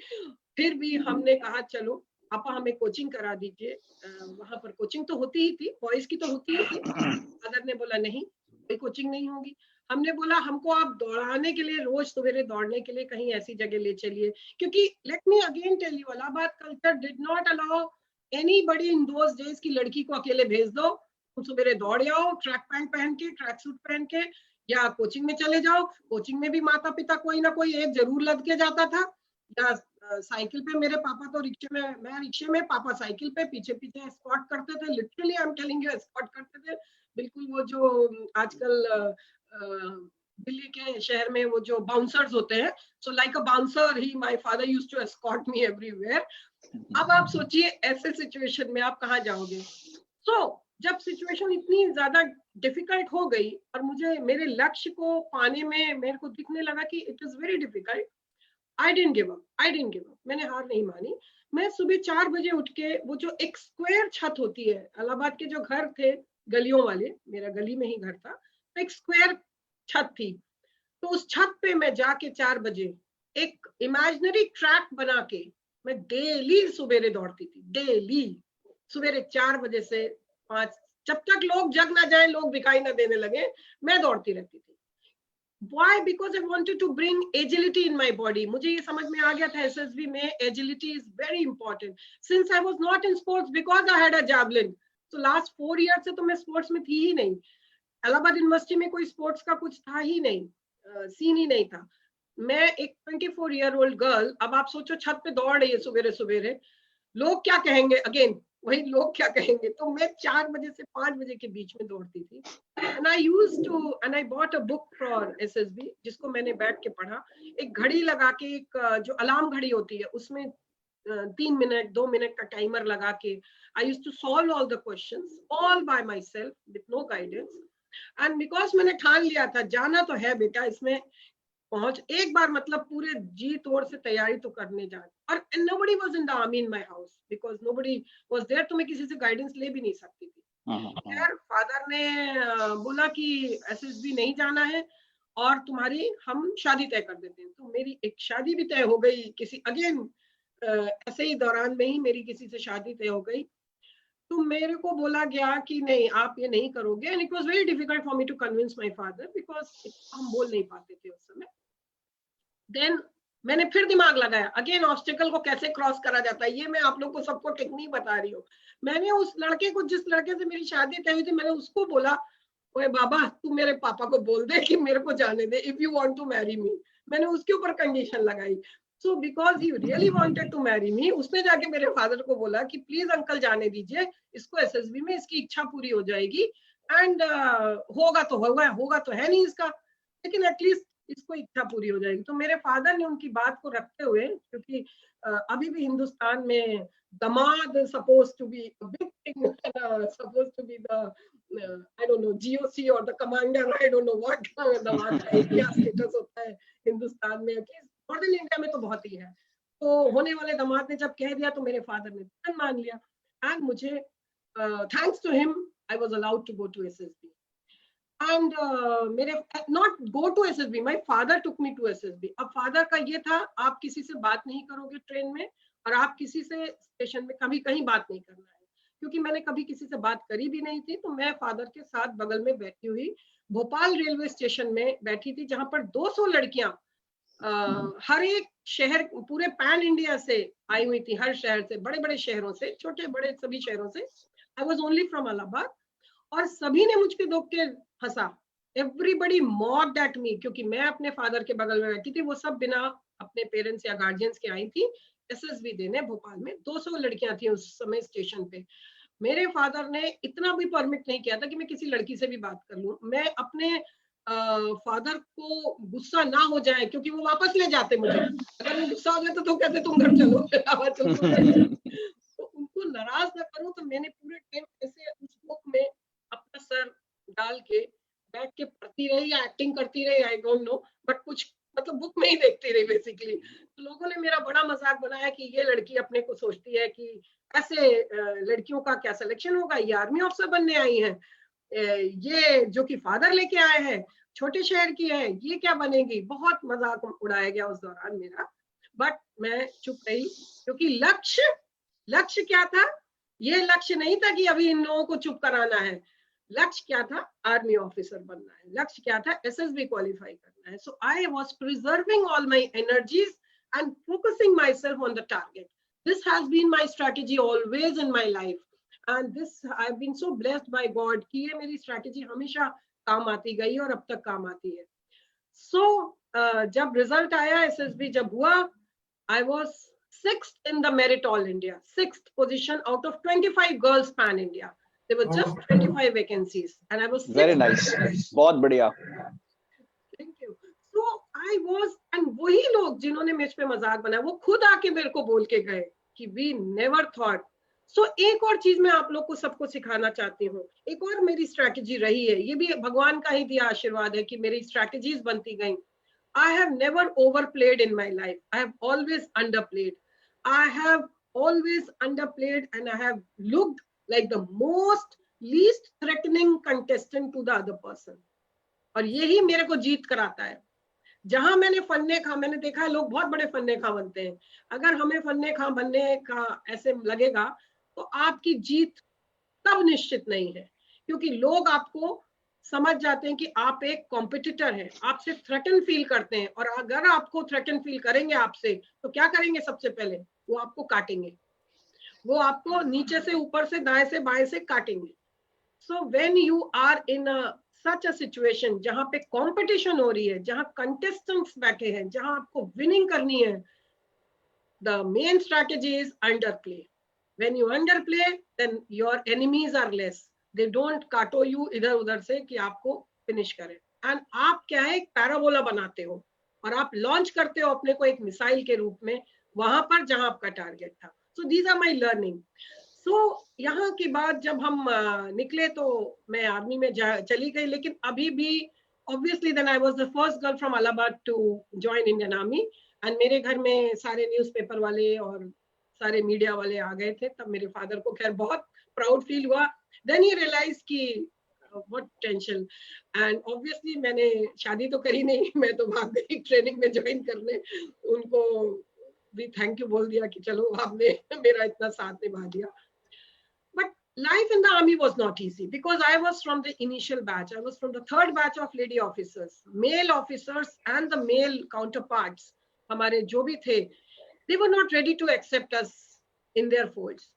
फिर भी हमने कहा चलो पापा हमें कोचिंग करा दीजिए। वहां पर कोचिंग तो होती ही थी, बॉयज की तो होती ही थी। फादर ने बोला नहीं, कोई कोचिंग नहीं होगी। हमने बोला हमको आप दौड़ाने के लिए, रोज सवेरे दौड़ने के लिए कहीं ऐसी जगह ले चलिए, क्योंकि let me again tell you, Allahabad culture did not allow anybody in those days की लड़की को अकेले भेज दो, तुम सवेरे दौड़ आओ ट्रैक पैंट पहन के, ट्रैक सूट पहन के, या कोचिंग में चले जाओ। कोचिंग में भी माता पिता कोई ना कोई एक जरूर लद के जाता था, या साइकिल पे, मेरे पापा तो रिक्शे में, मैं रिक्शे में, पापा साइकिल पे, पीछे पीछे एस्कॉर्ट करते थे। Literally I am telling you, escort करते थे। बिल्कुल वो जो आजकल दिल्ली के शहर में वो जो बाउंसर्स होते हैं, सो लाइक अ बाउंसर ही my father used to escort me everywhere. अब आप सोचिए ऐसे सिचुएशन में आप कहाँ जाओगे। सो जब सिचुएशन इतनी ज्यादा डिफिकल्ट हो गई और मुझे मेरे लक्ष्य को पाने में मेरे को दिखने लगा कि it is very difficult, I didn't give up. मैंने हार नहीं मानी। मैं सुबह 4 बजे उठ के, वो जो एक स्क्वायर छत होती है, इलाहाबाद के जो घर थे गलियों वाले, मेरा गली में ही घर था, तो एक स्क्वायर छत थी, तो उस छत पे मैं जाके 4 बजे एक इमेजिनरी ट्रैक बना के मैं डेली सवेरे दौड़ती थी। डेली सवेरे 4 बजे से 5, जब तक लोग जग ना जाए, लोग दिखाई ना देने लगे, मैं दौड़ती रहती थी। Why? Because I wanted to bring agility in my body. मुझे ये समझ में आ गया था SSB में agility is very important. Since I was not in sports because I had a javelin. So last 4 years से तो मैं sports में थी ही नहीं। इलाहाबाद यूनिवर्सिटी में कोई स्पोर्ट्स का कुछ था ही नहीं, सीन ही नहीं था। मैं एक 24-year-old गर्ल, अब आप सोचो छत पे दौड़ रही है सवेरे सवेरे, लोग क्या कहेंगे, अगेन वही लोग क्या कहेंगे। तो मैं 4 बजे से 5 बजे के बीच में दौड़ती थी। And I bought a book for SSB, जिसको मैंने बैठ के पढ़ा। एक घड़ी लगा के, एक जो अलार्म घड़ी होती है, उसमें 3 मिनट 2 मिनट का टाइमर लगा के I used to solve all the questions all by myself with no guidance. And because मैंने ठान लिया था जाना तो है बेटा इसमें, पहुंच एक बार, मतलब पूरे जी तोड़ से तैयारी तो करने जा। और nobody was in the army in my house because nobody was there, तो मैं किसी से गाइडेंस ले भी नहीं सकती थी। खैर फादर ने बोला कि SSB नहीं जाना है और तुम्हारी हम शादी तय कर देते हैं। तो मेरी एक शादी भी तय हो गई, किसी अगेन ऐसे ही दौरान में ही मेरी किसी से शादी तय हो गई। तो मेरे को बोला गया कि नहीं आप ये नहीं करोगे, and it was very difficult for me to convince my father because हम बोल नहीं पाते थे उस समय। देन मैंने फिर दिमाग लगाया, अगेन ऑब्स्टिकल को कैसे क्रॉस करा जाता है, ये मैं आप लोग को सबको टेक्निक बता रही हूँ। मैंने उस लड़के को, जिस लड़के से मेरी शादी तय हुई थी, मैंने उसको बोला, ओए बाबा तू मेरे पापा को बोल दे कि मेरे को जाने दे, if you want to marry me. मैंने उसके ऊपर कंडीशन लगाई। So because he really wanted to marry me, उसने जाके मेरे फादर को बोला कि प्लीज अंकल जाने दीजिए इसको SSB में, इसकी इच्छा पूरी हो जाएगी। एंड होगा तो है नहीं इसका, लेकिन एटलीस्ट इसको इच्छा पूरी हो जाएगी। तो मेरे फादर ने उनकी बात को रखते हुए, क्योंकि अभी भी हिंदुस्तान में दामाद suppose to be big thing, suppose to be the I don't know GOC or the commander, I don't know what दामाद का क्या स्टेटस होता है हिंदुस्तान में, नॉर्दर्न इंडिया में तो बहुत ही है। तो होने वाले दामाद ने जब कह दिया तो मेरे फादर ने तुरंत मान लिया। एंड मुझे thanks to him I was allowed to go to SSB। And मेरे not go to SSB, my father took me to SSB। अब फादर का ये था, आप किसी से बात नहीं करोगे ट्रेन में, और आप किसी से स्टेशन में कभी कहीं बात नहीं करना है। क्योंकि मैंने कभी किसी से बात करी भी नहीं थी, तो मैं फादर के साथ बगल में बैठी हुई भोपाल रेलवे स्टेशन में बैठी थी, जहां पर 200 लड़कियां हर एक शहर, पूरे पैन इंडिया से आई हुई थी, हर शहर से, बड़े बड़े शहरों से, छोटे बड़े सभी शहरों से। I was only from Allahabad, और सभी ने मुझ पे देख के हंसा। एवरीबडी मॉक्ड एट मी, क्योंकि मैं अपने फादर के बगल में बैठी थी, वो सब बिना अपने पेरेंट्स या गार्जियंस के आई थी SSB देने भोपाल में। 200 लड़कियां थी उस समय स्टेशन पे। मेरे फादर ने इतना भी परमिट नहीं किया था कि मैं किसी लड़की से भी बात कर लूं। मैं अपने फादर को गुस्सा ना हो जाए, क्योंकि वो वापस ले जाते मुझे, अगर वो गुस्सा हो जाते तो कहते तुम घर चलो, तो उनको नाराज ना करूं, तो मैंने पूरे टाइम ऐसे उस बुक में अपना सर डाल के बैठ के पढ़ती रही या एक्टिंग करती रही, आई डोंट नो, बट कुछ मतलब बुक में ही देखती रही बेसिकली। तो लोगों ने मेरा बड़ा मजाक बनाया कि ये लड़की अपने को सोचती है कि ऐसे लड़कियों का क्या सिलेक्शन होगा, ये आर्मी ऑफिसर बनने आई है। ये जो कि फादर लेके आए हैं, छोटे शहर की है, ये क्या बनेगी। बहुत मजाक उड़ाया गया उस दौरान मेरा, बट मैं चुप रही, क्योंकि लक्ष्य क्या था। ये लक्ष्य नहीं था कि अभी इन लोगों को चुप कराना है। लक्ष्य क्या था, आर्मी ऑफिसर बनना है। लक्ष्य क्या था, एसएसबी क्वालिफाई करना है। So I was preserving all my energies and focusing myself on the target. This has been my strategy always in my life, and this I've been so blessed by God कि ये मेरी strategy हमेशा काम आती गई और अब तक काम आती है। So जब रिजल्ट आया, एसएसबी जब हुआ, I was 6th in the merit all India, 6th position out of 25 girls pan India. There were just 25 vacancies and I was 6th. Very nice, बहुत बढ़िया। Thank you. So I was, and वही लोग जिन्होंने मुझ पे मजाक बनाया, वो खुद आके मेरे को बोल के गए कि we never thought. So एक और चीज मैं आप लोग को सबको सिखाना चाहती हूँ। एक और मेरी स्ट्रैटेजी रही है, ये भी भगवान का ही दिया आशीर्वाद है कि मेरी स्ट्रैटेजीज बनती गई। I have never overplayed in my life. I have always underplayed. I have always underplayed and I have looked like the most least threatening contestant to the other person. और यही मेरे को जीत कराता है। जहां मैंने फन्ने खा, मैंने देखा है लोग बहुत बड़े फन्ने खा बनते हैं। अगर हमें फन्ने खा बनने का ऐसे लगेगा तो आपकी जीत तब निश्चित नहीं है, क्योंकि लोग आपको समझ जाते हैं कि आप एक कॉम्पिटिटर हैं, आपसे थ्रेटन फील करते हैं। और अगर आपको थ्रेटन फील करेंगे आपसे, तो क्या करेंगे, सबसे पहले वो आपको काटेंगे, वो आपको नीचे से ऊपर से दाएं से बाएं से काटेंगे। So when you are in such a situation जहां पे कंपटीशन हो रही है, जहां कंटेस्टेंट्स बैठे हैं, जहां आपको विनिंग करनी है, the main strategy is underplay. When you underplay, then your enemies are less. They don't काटो you इधर उधर से कि आपको फिनिश करें। एंड आप क्या है, एक पैराबोला बनाते हो और आप लॉन्च करते हो अपने को एक मिसाइल के रूप में वहां पर जहां आपका टारगेट था। So these are my learning. So यहाँ के बाद जब हम निकले तो मैं आर्मी में चली गई, लेकिन अभी भी obviously then I was the first girl from Allahabad to join Indian army. And मेरे घर में सारे न्यूज़पेपर वाले और सारे मीडिया वाले आ गए थे। तब मेरे फादर को खैर बहुत प्राउड फील हुआ। देन ही रियलाइज की व्हाट टेंशन। एंड ऑब्वियसली मैंने शादी तो करी नहीं, मैं तो भाग गई ट्रेनिंग में ज्वाइन करने। उनको भी थैंक यू बोल दिया कि चलो आपने मेरा इतना साथ निभा दिया। But life in the army was not easy because I was from the initial batch. I was from the third batch of lady officers, male officers and the male counterparts. हमारे जो भी थे, they were not ready to accept us in their folds.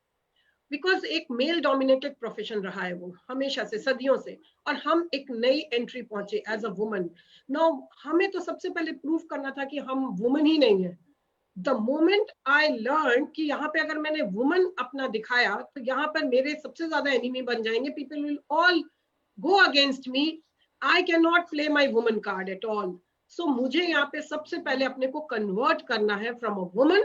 Because एक male dominated profession रहा है वो हमेशा से, सदियों से। और हम एक नई एंट्री पहुंचे एज अ वुमन। नो, हमें तो सबसे पहले प्रूव करना था कि हम वुमन ही नहीं है। The moment I learned कि यहाँ पे अगर मैंने वुमन अपना दिखाया तो यहाँ पर मेरे सबसे ज्यादा एनिमी बन जाएंगे। People will all go against me. I cannot play my woman card at all. So मुझे यहाँ पे सबसे पहले अपने को कन्वर्ट करना है from a woman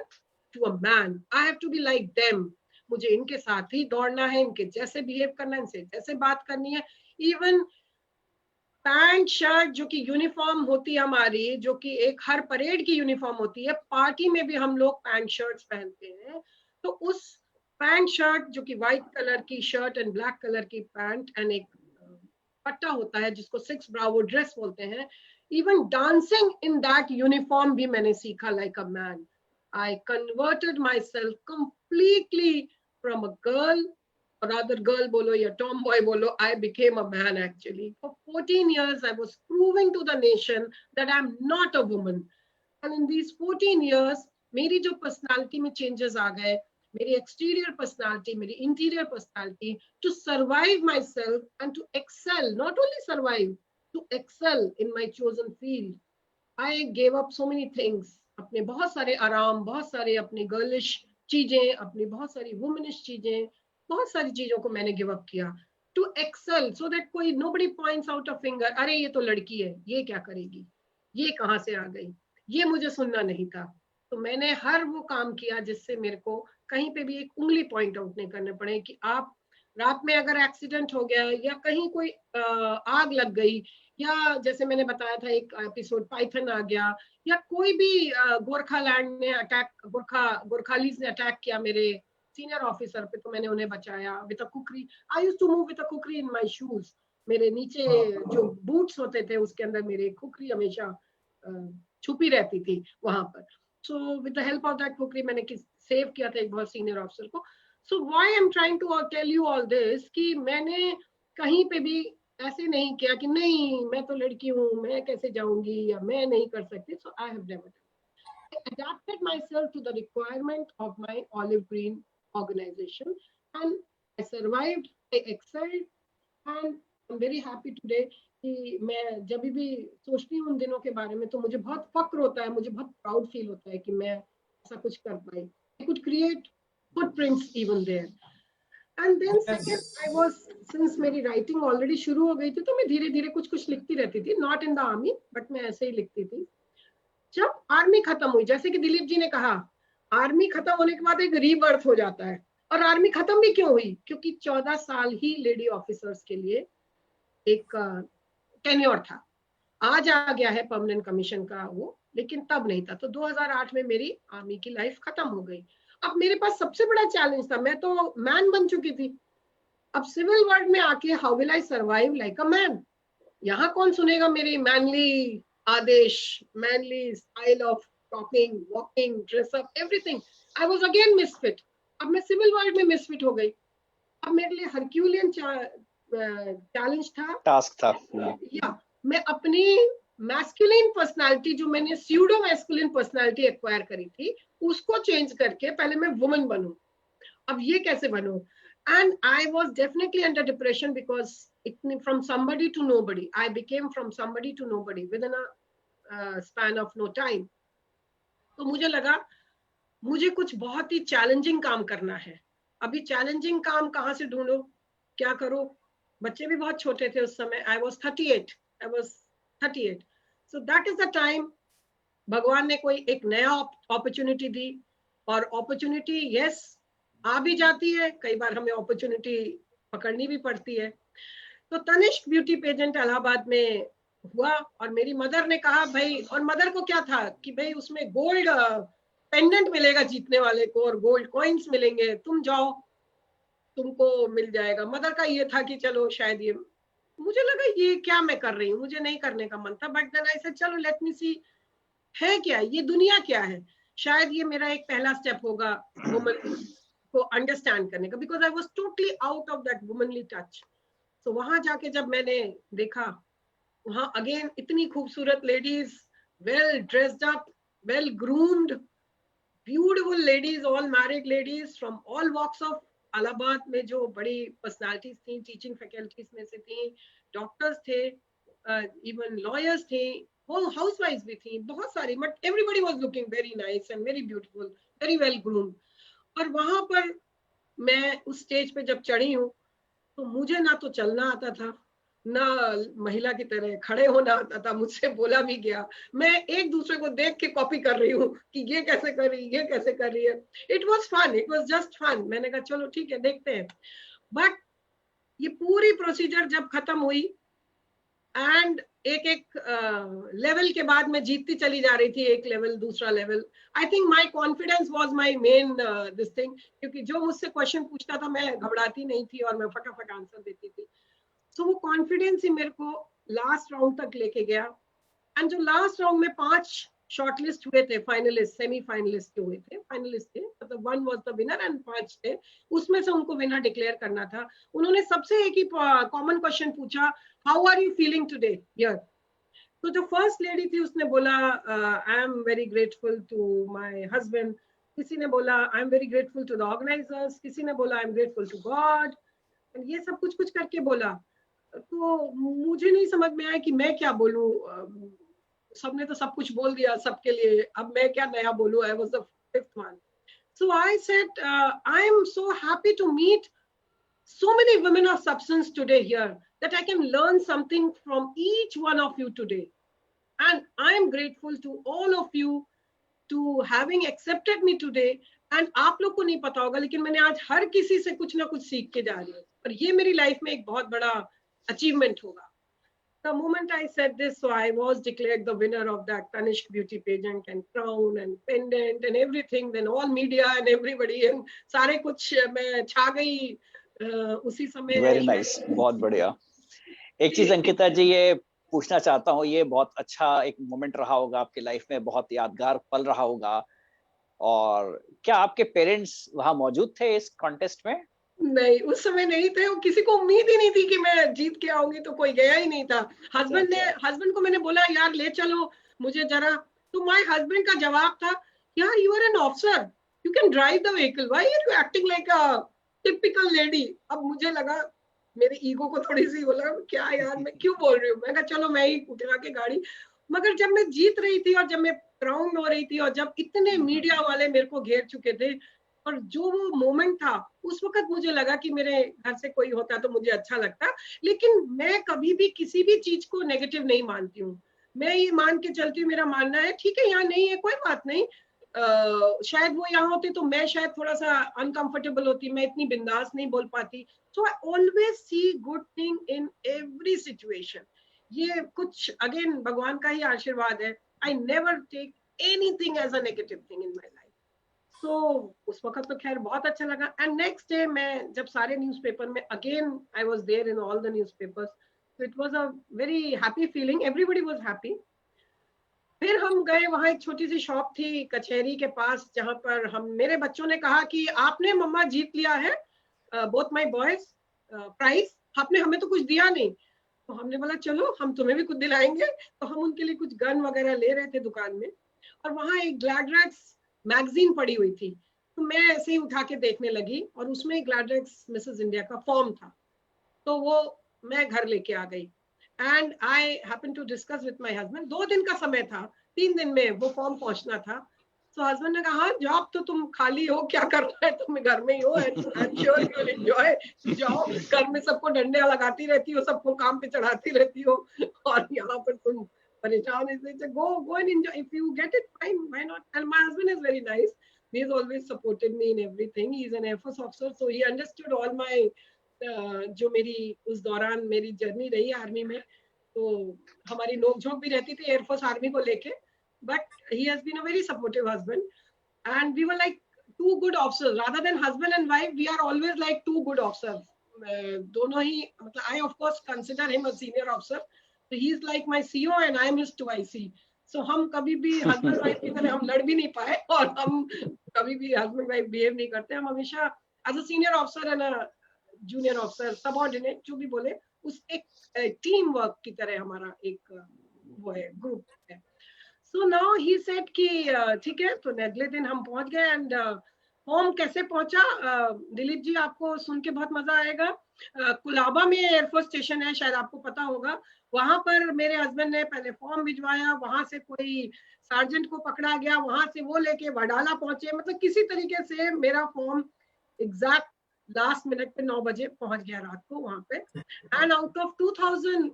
to a man. I have to be like them. मुझे इनके साथ ही दौड़ना है, इनके जैसे बिहेव करना है, इनसे जैसे बात करनी है। इवन पैंट शर्ट जो कि यूनिफॉर्म होती है हमारी, जो कि एक हर परेड की यूनिफॉर्म होती है, पार्टी में भी हम लोग पैंट शर्ट्स पहनते हैं। तो उस पैंट शर्ट जो कि व्हाइट कलर की शर्ट एंड ब्लैक कलर की पैंट एंड एक पट्टा होता है जिसको 6 ब्रावो ड्रेस बोलते हैं। Even dancing in that uniform भी मैंने सीखा like a man. I converted my self completely from a girl, or rather girl bolo ya tomboy bolo, I became a man actually. For 14 years I was proving to the nation that I'm not a woman. And in these 14 years मेरी जो personality में changes आ गए, मेरी exterior personality, मेरी interior personality, to survive myself and to excel, not only survive, to excel in my chosen field. I gave up so many things. अपने बहुत सारे आराम, बहुत सारे अपने गर्लिश चीजें, अपनी बहुत सारी वुमनिश चीजें, बहुत सारी चीजों को मैंने गिव अप किया टू एक्सेल, सो दैट कोई nobody points out a finger, अरे ये तो लड़की है, ये क्या करेगी, ये कहाँ से आ गई, ये मुझे सुनना नहीं था। तो मैंने हर वो काम किया जिससे मेरे को कहीं पे भी एक उंगली पॉइंट आउट नहीं करने पड़े कि आप रात में अगर एक्सीडेंट हो गया या कहीं कोई आग लग गई, या जैसे मैंने बताया था एक एपिसोड पाइथन आ गया, या कोई भी गोरखालैंड ने अटैक, गोरखालीज ने अटैक किया मेरे सीनियर ऑफिसर पे, तो मैंने उन्हें बचाया with a kukri. I used to move with a kukri in my shoes. मेरे नीचे जो बूट्स होते थे उसके अंदर मेरी खुकरी हमेशा छुपी रहती थी वहां पर। So with the help of that khukri मैंने सेव किया था एक बहुत सीनियर ऑफिसर को। So why I am trying to tell you all this कि मैंने कहीं पे भी ऐसे नहीं किया कि नहीं मैं तो लड़की हूँ, मैं कैसे जाऊंगी या मैं नहीं कर सकती। So I have never adapted myself to the requirement of my Olive Green organization, and I survived, I excelled, and I'm very happy today कि मैं जब भी सोचती हूँ उन दिनों के बारे में तो मुझे बहुत फक्र होता है, मुझे बहुत प्राउड फील होता है कि मैं ऐसा कुछ कर पाई। I could create footprints even there. And then second, I was, since मेरी writing already शुरू हो गई थी तो मैं धीरे धीरे कुछ कुछ लिखती रहती थी, not in the army, but मैं ऐसे ही लिखती थी। जब आर्मी खत्म हुई, जैसे कि दिलीप जी ने कहा, आर्मी खत्म होने के बाद एक रीबर्थ हो जाता है। और आर्मी खत्म भी क्यों हुई? क्योंकि 14 साल ही लेडी ऑफिसर्स के लिए एक टेन्योर था। आज आ गया है परमानेंट कमीशन का वो, लेकिन तब नहीं था। तो 2008 में मेरी आर्मी की लाइफ खत्म हो गई। अब मेरे पास सबसे बड़ा चैलेंज था, मैं तो मैन बन चुकी थी, अब सिविल वर्ल्ड में आके how will I survive like a man? यहाँ कौन सुनेगा मेरी मैनली आदेश, manly style of talking, walking, dress up, everything. I was again misfit. अब मैं सिविल वर्ल्ड में मिसफिट हो गई। अब मेरे लिए हरक्यूलियन चैलेंज था, टास्क था। या मैं अपनी मैस्कुलिन पर्सनालिटी, जो मैंने स्यूडो मैस्कुलिन पर्सनालिटी एक्वायर करी थी, उसको चेंज करके पहले मैं वुमन बनूं। अब ये कैसे बनूं? And I was definitely under depression because from somebody to nobody, I became from somebody to nobody within a span of no time. तो मुझे लगा मुझे कुछ बहुत ही चैलेंजिंग काम करना है। अभी चैलेंजिंग काम कहाँ से ढूंढो, क्या करो? बच्चे भी बहुत छोटे थे उस समय। I was 38. So that is the time भगवान ने कोई एक नया अपॉर्चुनिटी दी। और अपॉर्चुनिटी यस आ भी जाती है, कई बार हमें अपॉर्चुनिटी पकड़नी भी पड़ती है। तो तनिष्क ब्यूटी पेजेंट इलाहाबाद में हुआ और मेरी मदर ने कहा भाई, और मदर को क्या था कि भाई उसमें गोल्ड पेंडेंट मिलेगा जीतने वाले को और गोल्ड कॉइन्स मिलेंगे, तुम जाओ तुमको मिल जाएगा। मदर का ये था कि चलो शायद ये, मुझे लगा ये क्या मैं कर रही हूँ, मुझे नहीं करने का मन था। बट देन आई सेड चलो लेट मी सी है क्या ये दुनिया, क्या है, शायद ये मेरा एक पहला स्टेप होगा वुमन को अंडरस्टैंड करने का, because I was totally out of that womanly touch. तो वहां जाके जब मैंने देखा, वहां अगेन इतनी खूबसूरत ladies, well dressed up, well groomed, beautiful ladies, all married ladies from all walks of Allahabad में, जो बड़ी पर्सनालिटीज थी, टीचिंग फैकल्टीज में से थी, डॉक्टर्स थे, इवन लॉयर्स थे, हाउसवाइफ्स भी थी, बहुत सारी, but everybody was looking very nice and very beautiful, very well groomed. और वहां पर मैं उस स्टेज पे जब चढ़ी हूँ तो मुझे ना तो चलना आता था, ना महिला की तरह खड़े होना आता था, मुझसे बोला भी गया। मैं एक दूसरे को देख के कॉपी कर रही हूँ कि ये कैसे कर रही है, ये कैसे कर रही है। It was fun, it was just fun. मैंने कहा चलो ठीक है देखते हैं। बट ये पूरी प्रोसीजर जब खत्म हुई एंड एक एक लेवल के बाद मैं जीतती चली जा रही थी, एक लेवल दूसरा level. I think my confidence was my main this thing, क्योंकि जो मुझसे क्वेश्चन पूछता था मैं घबराती नहीं थी और मैं फटाफट आंसर देती थी। तो वो कॉन्फिडेंस ही मेरे को लास्ट राउंड तक लेके गया। एंड जो लास्ट राउंड में 5 शॉर्टलिस्ट हुए थे, फाइनलिस्ट, सेमी फाइनलिस्ट हुए थे, फाइनलिस्ट थे, मतलब 1 वाज द विनर एंड 5 थे, उसमें से उनको विनर डिक्लेयर करना था। उन्होंने सबसे एक ही कॉमन क्वेश्चन पूछा, how are you feeling today here? तो जो फर्स्ट लेडी थी उसने बोला I am very grateful to my husband, किसी ने बोला I am very grateful to the organisers, किसी ने बोला I am grateful to God, ये सब कुछ कुछ करके बोला। तो मुझे नहीं समझ में आया कि मैं क्या बोलूं, सबने तो सब कुछ बोल दिया सबके लिए, अब मैं क्या नया बोलूं। आई was the 5th one. So I said, I am so happy to meet so many women of substance today here, that I can learn something from each one of you today. And I am grateful to all of you to having accepted me today. And आप लोग को नहीं पता होगा लेकिन मैंने आज हर किसी से कुछ ना कुछ सीख के जा रही हूँ, और ये मेरी लाइफ में एक बहुत बड़ा अचीवमेंट होगा। The moment I said this, so I was declared the winner of that Tanishq beauty pageant and crown and pendant and everything. Then all media and everybody and सारे कुछ मैं छा गई उसी समय। वेरी नाइस, बहुत बढ़िया। एक चीज अंकिता जी ये पूछना चाहता हूँ, ये बहुत अच्छा एक मोमेंट रहा होगा आपकी लाइफ में, बहुत यादगार पल रहा होगा। और क्या आपके पेरेंट्स वहां मौजूद थे इस कॉन्टेस्ट में? नहीं, उस समय नहीं थे, और किसी को उम्मीद ही नहीं थी कि मैं जीत के आऊंगी, तो कोई गया ही नहीं था। हस्बैंड को मैंने बोला यार ले चलो मुझे जरा, तो माय हस्बैंड का जवाब था यार you are an officer, you can drive the vehicle, why are you acting like a typical lady. अब मुझे लगा, मेरे ईगो को थोड़ी सी बोला क्या यार मैं क्यों बोल रही हूँ, मैं कहा चलो मैं ही उठा के गाड़ी। मगर जब मैं जीत रही थी और जब मैं प्राउड हो रही थी और जब इतने मीडिया वाले मेरे को घेर चुके थे, और जो वो मोमेंट था उस वक्त मुझे लगा कि मेरे घर से कोई होता तो मुझे अच्छा लगता। लेकिन मैं कभी भी किसी भी चीज को नेगेटिव नहीं मानती हूँ, मैं ये मान के चलती हूँ, मेरा मानना है ठीक है यहाँ नहीं है कोई बात नहीं, शायद वो यहाँ होते तो मैं शायद थोड़ा सा अनकंफर्टेबल होती, मैं इतनी बिंदास नहीं बोल पाती। So I always see good thing in every situation. ये कुछ अगेन भगवान का ही आशीर्वाद है। I never take anything as a negative thing in my life. तो उस वक्त तो खैर बहुत अच्छा लगा। एंड नेक्स्ट डे मैं जब सारे न्यूज़पेपर में again I was there in all the newspapers, so it was a very happy feeling, everybody was happy। फिर हम गए, वहां एक छोटी सी शॉप थी कचहरी के पास जहां पर हम, मेरे बच्चों ने कहा कि आपने मम्मा जीत लिया है, बोथ माय बॉयज, प्राइज, आपने हमें तो कुछ दिया नहीं। तो हमने बोला चलो हम तुम्हें भी कुछ दिलाएंगे, तो हम उनके लिए कुछ गन वगैरह ले रहे थे दुकान में, और वहां एक ग्लैडरेक्स मैगजीन पड़ी हुई थी, तो मैं ऐसे ही उठा के देखने लगी और उसमें ग्लैडरेक्स मिसेस इंडिया का फॉर्म था, तो वो मैं घर लेके आ गई। And I happen to discuss with my husband, 2 दिन का समय था, 3 दिन में वो फॉर्म पहुंचना था। तो हस्बैंड ने कहा जॉब तो तुम खाली हो, क्या करना है, तुम घर में ही हो, and I am sure you will enjoy, जाओ घर में सबको डंडे लगाती रहती हो, सबको काम पे चढ़ाती रहती हो, और यहाँ पर तुम परेशान, इसलिए go and enjoy, if you get it fine, why not। and my husband is very nice, he has always supported me in everything, he is an Air Force officer, so he understood all my जो मेरी उस दौरान मेरी journey रही army में, तो हमारी नोकझोंक भी रहती थी एयरफोर्स आर्मी को लेके, but he has been a very supportive husband, and we were like two good officers rather than husband and wife, we are always like two good officers। दोनों ही, मतलब I of course consider him a senior officer, so he is like my CO and I am his 2IC, so हम कभी भी husband wife की तरह हम लड़ भी नहीं पाए, और हम कभी भी हस्बैंड वाइफ बिहेव नहीं करते, हम हमेशा as a senior officer and a junior officer, subordinate जो भी बोले, उस एक टीम वर्क की तरह हमारा एक वो है, ग्रुप है। सो नाउ ही सेड कि ठीक है, तो अगले दिन हम पहुंच गए। एंड होम कैसे पहुंचा, दिलीप जी आपको सुन के बहुत मजा आएगा। कुलाबा में एयरफोर्स स्टेशन है, शायद आपको पता होगा, वहां पर मेरे हस्बैंड ने पहले फॉर्म भिजवाया, वहां से कोई सार्जेंट को पकड़ा गया, वहां से वो लेके वडाला पहुंचे, मतलब किसी तरीके से मेरा फॉर्म एग्जैक्ट लास्ट मिनट पे 9 बजे पहुंच गया रात को वहां पे। And out of 2000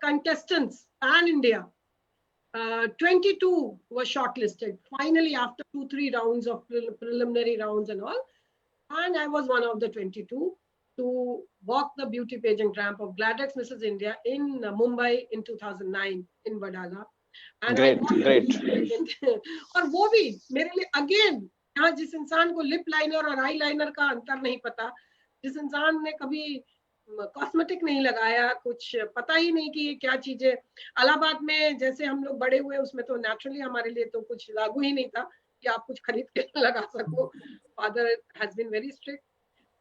contestants pan India, 22 were shortlisted finally after 2-3 rounds of preliminary rounds and all, and I was one of the 22 to walk the beauty pageant ramp of GladEx Mrs. India in Mumbai in 2009 in Vadala, and great और वो भी मेरे लिए again, यहाँ जिस इंसान को lip liner और आई लाइनर का अंतर नहीं पता, जिस इंसान ने कभी कॉस्मेटिक नहीं लगाया, कुछ पता ही नहीं कि ये क्या चीज है, इलाहाबाद में जैसे हम लोग बड़े हुए उसमें तो नेचुरली हमारे लिए तो कुछ लागू ही नहीं था कि आप कुछ खरीद के लगा सको। Father has been very strict.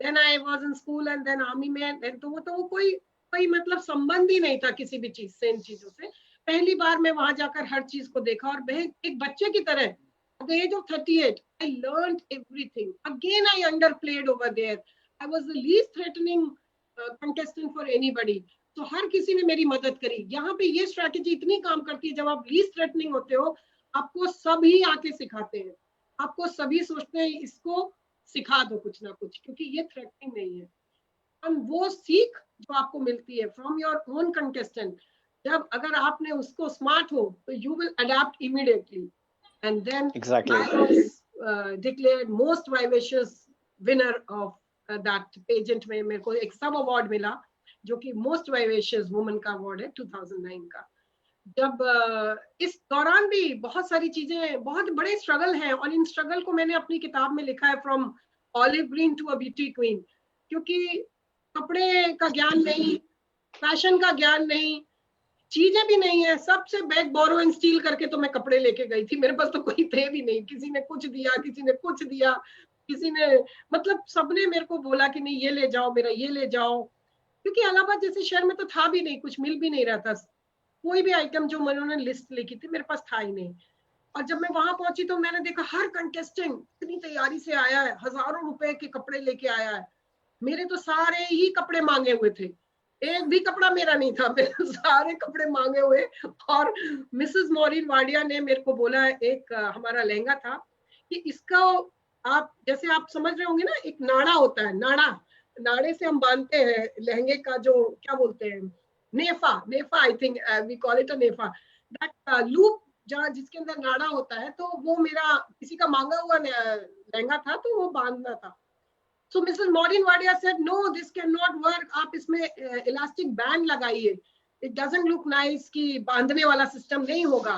Then I was in school and then army में, देन तो वो कोई मतलब संबंध ही नहीं था किसी भी चीज से, इन चीजों से। पहली बार मैं वहां जाकर हर चीज को देखा, और एक बच्चे की तरह at the age of 38 I learned everything again, I underplayed over there, I was the least threatening contestant for anybody, तो हर किसी ने मेरी मदद करी। यहाँ पे ये स्ट्रैटेजी इतनी काम करती है, जब आप लीस्ट थ्रेटनिंग होते हो आपको सभी आके सिखाते हैं, आपको सभी सोचते हैं इसको सिखा दो कुछ ना कुछ, क्योंकि ये थ्रेटनिंग नहीं है। और वो सीख जो आपको मिलती है फ्रॉम योर ओन कंटेस्टेंट, जब अगर आपने उसको स्मार्ट हो तो you will adapt immediately. And then exactly I was declared most vivacious winner of that pageant में मेरे को एक सब अवार्ड मिला, जो कि मोस्ट वाइवेशियस वुमन का अवार्ड है 2009 का। जब इस दौरान भी बहुत सारी चीजें, बहुत बड़े स्ट्रगल हैं, और इन स्ट्रगल को मैंने अपनी किताब में लिखा है, from olive green to a beauty queen, क्योंकि कपड़े का ज्ञान नहीं, फैशन का ज्ञान नहीं, चीजें भी नहीं है, सबसे बैग बोरो एंड स्टील करके तो मैं कपड़े लेके गई थी। मेरे पास तो कोई थे भी नहीं, किसी ने कुछ दिया, किसी ने कुछ दिया, किसी ने, मतलब सबने मेरे को बोला कि नहीं ये ले जाओ, मेरा ये ले जाओ, क्योंकि इलाहाबाद जैसे शहर में तो था भी नहीं, कुछ मिल भी नहीं रहा था। कोई भी आइटम जो उन्होंने लिस्ट लिखी थी मेरे पास था ही नहीं। और जब मैं वहां पहुंची तो मैंने देखा हर कंटेस्टेंट इतनी तैयारी से आया है, हजारों रुपए के कपड़े लेके आया है। मेरे तो सारे ही कपड़े मांगे हुए थे, एक भी कपड़ा मेरा नहीं था, मेरे सारे कपड़े मांगे हुए। और मिसेस मॉरिन वाडिया ने मेरे को बोला, एक हमारा लहंगा था कि इसका, आप जैसे आप समझ रहे होंगे ना, एक नाड़ा होता है, नाड़ा, नाड़े से हम बांधते हैं लहंगे का, जो क्या बोलते हैं, नेफा, नेफा I think we call it a नेफा, दैट लूप, जहाँ जिसके अंदर नाड़ा होता है, तो वो मेरा किसी का मांगा हुआ लहंगा था, तो वो बांधना था। So Mrs. Maureen Wadia said, no, this cannot work. आप इसमें इलास्टिक बैंड लगाइए, it doesn't look nice कि बांधने वाला सिस्टम नहीं होगा,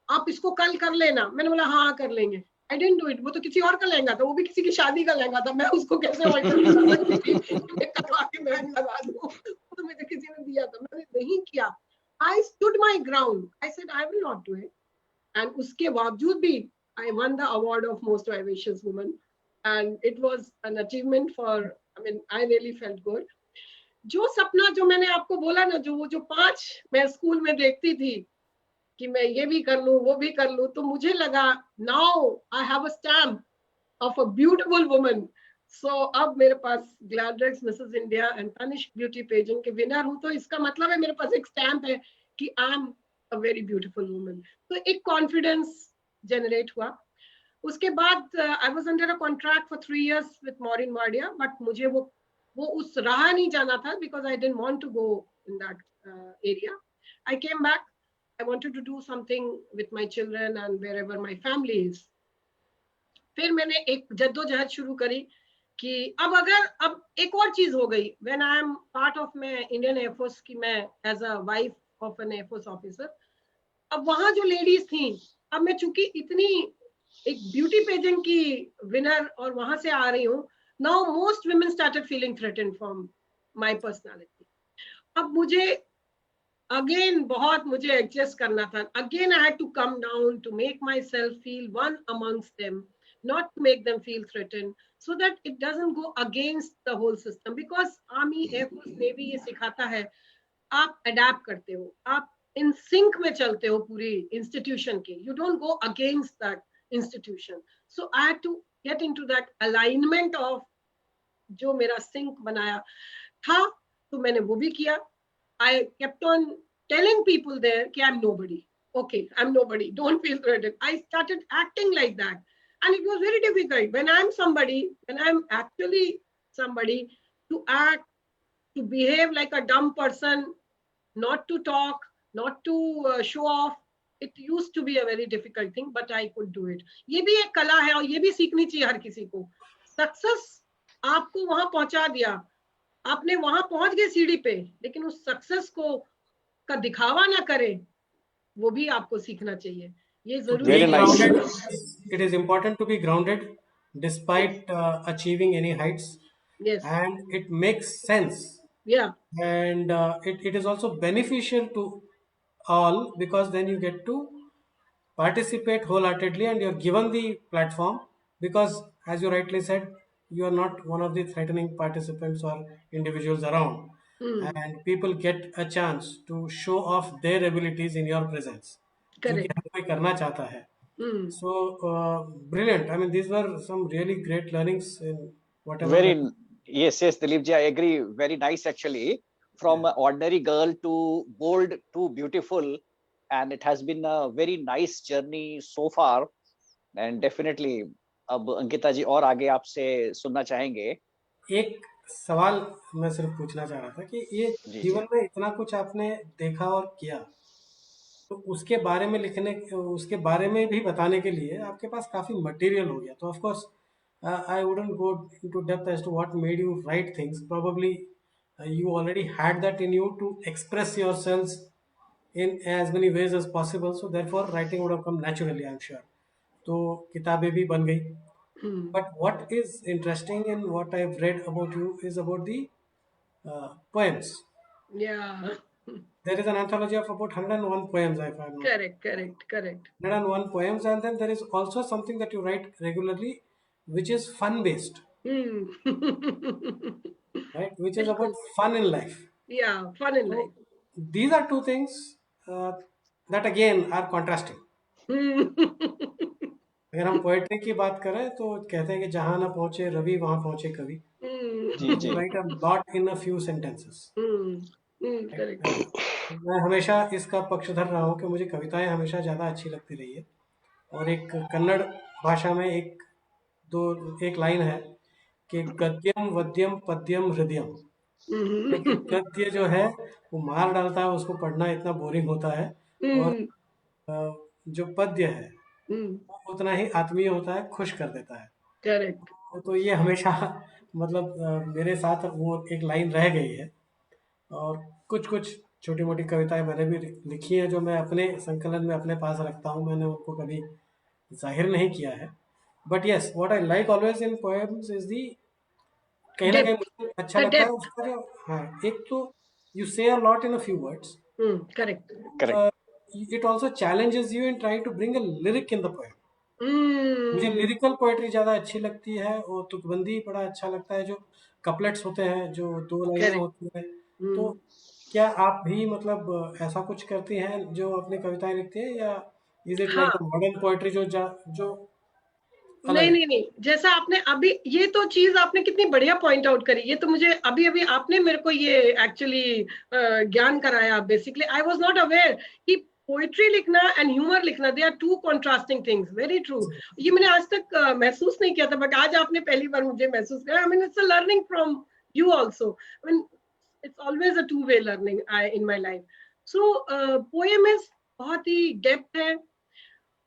आप इसको कल कर लेना। मैंने बोला हाँ कर लेंगे। I didn't do it. वो तो किसी और का लहंगा था, वो भी किसी की शादी का लहंगा था, मैं उसको कैसे ऑल्टर कर सकती थी मैं कटवा के बैंड लगा दूं, तो मुझे किसी ने दिया था, मैंने नहीं किया। I stood my ground. I said I will not do it. And उसके बावजूद भी I won the award of most vivacious woman, and it was an achievement for, I mean, I really felt good. जो सपना जो मैंने आपको बोला ना, जो 5 मैं स्कूल में देखती थी कि मैं ये भी कर लूं वो भी कर लूं, तो मुझे लगा now I have a stamp of a beautiful woman. So अब मेरे पास Gladrags Mrs India and Tanishq beauty pageant के विनर हूं, तो इसका मतलब है मेरे पास एक स्टैम्प है कि I am a very beautiful woman. तो एक कॉन्फिडेंस जनरेट हुआ। उसके बाद I was under a contract for 3 years with Maureen Wadia, but मुझे वो उस राह नहीं जाना था, because I didn't want to go in that area. I came back, I wanted to do something with my children and wherever my family is. फिर मैंने एक जद्दोजहद शुरू करी कि अब एक और चीज हो गई, when I am part of मैं इंडियन एयरफोर्स की, मैं as a wife of an air force officer, अब वहां जो लेडीज थी, अब मैं चूंकि इतनी एक ब्यूटी पेजेंट की विनर और वहां से आ रही हूँ, now most women started feeling threatened from my personality. अब मुझे अगेन बहुत मुझे एडजस्ट करना था, again I had to come down to make myself feel one amongst them, not to make them feel threatened, so that it doesn't go against the whole system, because army, air force, navy ये सिखाता है आप adapt करते हो, आप in sync में चलते हो पूरी इंस्टीट्यूशन के, you don't go against that institution. So I had to get into that alignment of जो मेरा सिंक बनाया था, तो मैंने वो भी किया। I kept on telling people there कि I am nobody, okay, I'm nobody, don't feel threatened. I started acting like that, and it was very difficult when I'm somebody, when I'm actually somebody, to act, to behave like a dumb person, not to talk, not to show off. It used to be a very difficult thing, but I could do it. ये भी एक कला है और ये भी सीखनी चाहिए हर किसी को। सक्सेस आपको वहां पहुंचा दिया, आपने वहां पहुंच गए सीढ़ी पे, लेकिन उस सक्सेस को का दिखावा ना करें, वो भी आपको सीखना चाहिए। ये So जरूरी Very being है। nice. grounded, it is important to be grounded despite achieving any heights, Yes, and it makes sense, yeah, and it is also beneficial to all, because then you get to participate wholeheartedly and you're given the platform, because as you rightly said, you are not one of the threatening participants or individuals around, hmm, and people get a chance to show off their abilities in your presence, जो कि correct, हर कोई करना चाहता है। hmm, So brilliant, I mean these were some really great learnings in whatever Very, that. yes, Dilip ji, I agree. Very nice, actually. Yeah. From an ordinary girl to bold to beautiful, and it has been a very nice journey so far. And definitely, अब अंकिता जी और आगे आपसे सुनना चाहेंगे। एक सवाल मैं सिर्फ पूछना चाह रहा था कि ये जी जी। जीवन में इतना कुछ आपने देखा और किया, तो उसके बारे में लिखने, उसके बारे में भी बताने के लिए आपके पास काफ़ी मटेरियल हो गया। तो of course I wouldn't go into depth as to what made you write things, probably you already had that in you to express yourselves in as many ways as possible, so therefore writing would have come naturally, I'm sure. तो किताबें भी बन गई, hmm, but what is interesting in what I've read about you is about the poems. Yeah. There is an anthology of about 101 poems, if I'm not. Correct. 101 poems, and then there is also something that you write regularly, which is fun based, Hmm. right? Which is about बिल्कुल. fun in life. Yeah, fun in So life. these are two things uh, that again are contrasting. Hmm. अगर हम poetry की बात करें तो कहते हैं कि जहां ना पहुंचे रवि वहां पहुंचे कवि. जी You ji. write a lot in a few sentences. Correct. मैं हमेशा इसका पक्षधर रहा हूँ कि मुझे कविताएं हमेशा ज़्यादा अच्छी लगती रही है. और एक कन्नड़ भाषा में एक लाइन है कि गद्यम वद्यम पद्यम हृदयम. क्योंकि Hmm. गद्य जो है वो मार डालता है, उसको पढ़ना इतना बोरिंग होता है. और Hmm. अ, जो पद्य है Hmm. वो उतना ही आत्मीय होता है, खुश कर देता है. Correct. तो ये हमेशा मतलब मेरे साथ वो एक लाइन रह गई है. और कुछ कुछ छोटी मोटी कविताएं मैंने भी लिखी हैं जो मैं अपने संकलन में अपने पास रखता हूँ. मैंने उनको कभी जाहिर नहीं किया है. But yes, what I like always in poems is the, कहीं ना कहीं Depth. मुझे अच्छा The लगता है depth. उसका जो. हाँ, एक तो you say a lot in a few words. Correct. Correct. It also challenges you in trying to bring a lyric in the poem. मुझे Hmm. लिरिकल पोएट्री ज़्यादा अच्छी लगती है, और तुकबंदी बड़ा अच्छा लगता है, जो कपलेट्स होते हैं, जो दो लाइनें Correct. होती हैं. तो Hmm. क्या आप भी मतलब ऐसा कुछ करती हैं जो अपनी कविताएं लिखती हैं, या इज इट लाइक हाँ. द मॉडर्न पोएट्री जो अलग नहीं है? नहीं नहीं, जैसा आपने अभी ये तो चीज आपने कितनी बढ़िया पॉइंट आउट करी. ये तो मुझे अभी अभी आपने मेरे को ये एक्चुअली ज्ञान कराया. Basically I was not aware कि पोइट्री लिखना एंड ह्यूमर लिखना, they are two contrasting things. Very true. ये मैंने आज तक महसूस नहीं किया था, बट आज आपने पहली बार मुझे महसूस किया. I mean it's a learning from you also. I mean it's always a two way learning in my life. So poem is बहुत ही डेप्थ है.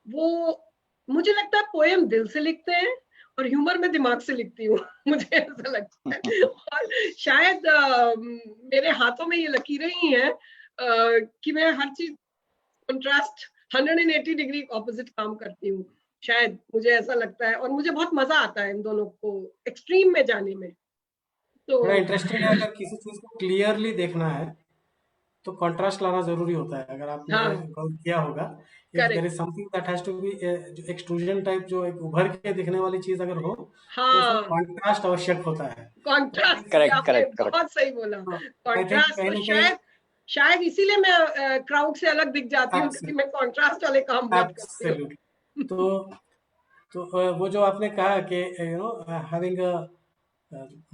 वो मुझे लगता है पोएम दिल से लिखते हैं, और ह्यूमर में दिमाग से लिखती हूँ. मुझे ऐसा लगता है. और शायद मेरे हाथों में ये लकीरें ही हैं कि मैं हर चीज कंट्रास्ट 180 डिग्री ऑपोजिट काम करती हूँ. शायद मुझे ऐसा लगता है, और मुझे बहुत मजा आता है इन दोनों को एक्सट्रीम में जाने में. तो बड़ा इंटरेस्टिंग है. अगर किसी चीज़ को क्लियरली देखना है तो कंट्रास्ट लाना ज़रूरी होता है. अगर आपने हाँ. गौर किया होगा, if there correct. Is something that has to be जो एक्सट्रूजन टाइप, जो एक उभर के दिखने वाली चीज़ अगर हो, तो उसमें हाँ, कंट्रास्ट आवश्यक होता है. तो कॉन्ट्रास्ट सही, करेक्ट आपने करेक्ट करेक्ट. बहुत सही बोला. I think contrast. कहीं और ना कहीं शायद शायद इसीलिए मैं क्राउड से अलग दिख जाती हूँ, क्योंकि मैं कॉन्ट्रास्ट वाले काम बहुत करती हूँ. एब्सोल्युटली. तो वो जो आपने कहा कि you know having a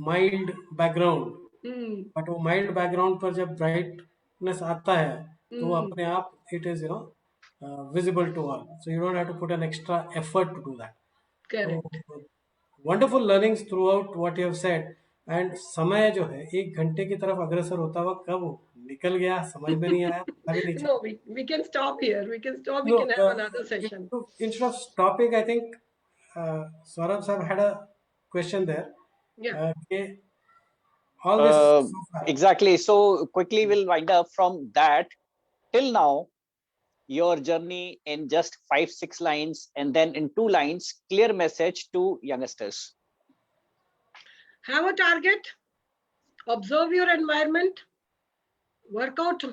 mild background, hmm. But वो माइल्ड बैकग्राउंड पर जब ब्राइटनेस आता है तो वो हम्म. अपने आप it is visible to all, so you don't have to put an extra effort to do that. So correct. wonderful learnings throughout what you have said. And समय जो है 1 घंटे की तरफ अग्रसर होता हुआ कब वो निकल गया समझ में नहीं आया, पता भी नहीं No, चला. we can stop here. We can stop. We No, can have another session. instead of stopping, I think Saurabh sir had a question there. Yeah. Okay, all this Uh, so far. exactly. So quickly we'll wind up from that till now. Your journey in just 5-6 lines, and then in 2 lines, clear message to youngsters. Have a target. Observe your environment. Work out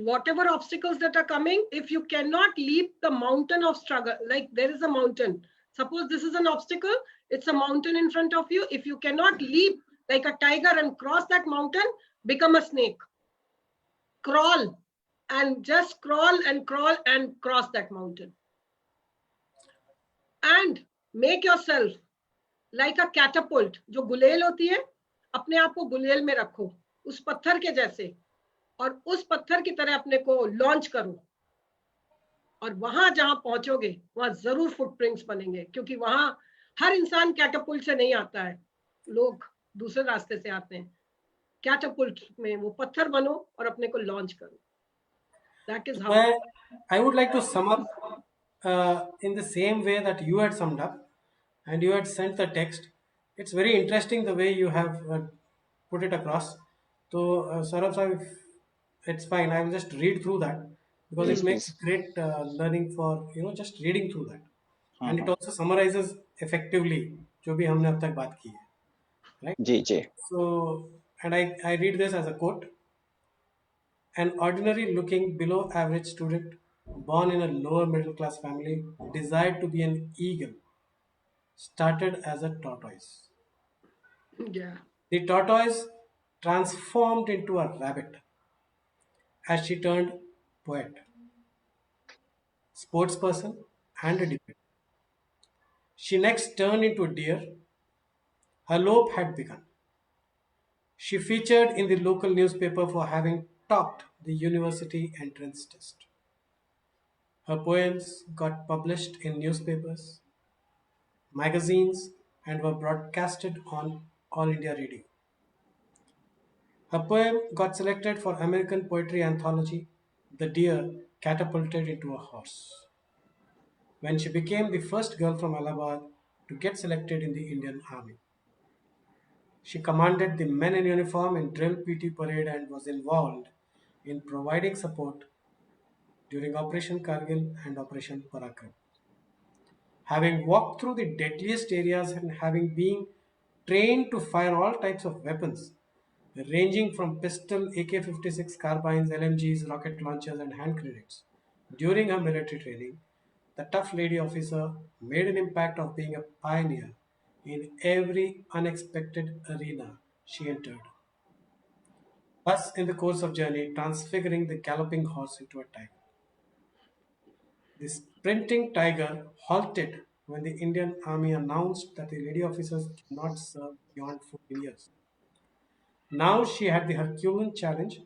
whatever obstacles that are coming. If you cannot leap the mountain of struggle, like there is a mountain. Suppose this is an obstacle. It's a mountain in front of you. If you cannot leap like a tiger and cross that mountain, become a snake. Crawl, and just crawl and cross that mountain. And make yourself like a catapult. जो गुलेल होती है, अपने आप को गुलेल में रखो, उस पत्थर के जैसे, और उस पत्थर की तरह अपने को लॉन्च करो. और वहां जहां पहुंचोगे वहां जरूर फुटप्रिंट्स बनेंगे, क्योंकि वहां हर इंसान कैटापुल्ट से नहीं आता है. लोग दूसरे रास्ते से आते हैं. कैटापुल्ट में वो पत्थर बनो और अपने को लॉन्च करो. That is how. I would like to sum up in the same way that you had summed up and you had sent the text. It's very interesting the way you have put it across. So, Saurabh sir, it's fine. I will just read through that because it Please, makes please. great learning for just reading through that, and it Mhm. also summarizes effectively जो भी हमने अब तक बात की है, right? Ji ji. So, and I read this as a quote. an ordinary looking below average student born in a lower middle class family, desired to be an eagle, started as a tortoise. Yeah. The tortoise transformed into a rabbit as she turned poet, sportsperson, and a debater. She next turned into a deer. Her lope had begun. She featured in the local newspaper for having topped the university entrance test. Her poems got published in newspapers, magazines, and were broadcasted on All India Radio. Her poem got selected for American Poetry Anthology. The deer catapulted into a horse. When she became the first girl from Allahabad to get selected in the Indian Army. She commanded the men in uniform in drill PT parade and was involved in providing support during Operation Kargil and Operation Parakram. Having walked through the deadliest areas and having been trained to fire all types of weapons, ranging from pistol, AK-56 carbines, LMGs, rocket launchers, and hand grenades. During her military training, the tough lady officer made an impact of being a pioneer in every unexpected arena she entered. Thus, in the course of journey, transfiguring the galloping horse into a tiger. The sprinting tiger halted when the Indian Army announced that the lady officers cannot serve beyond 14 years. Now she had the Herculean challenge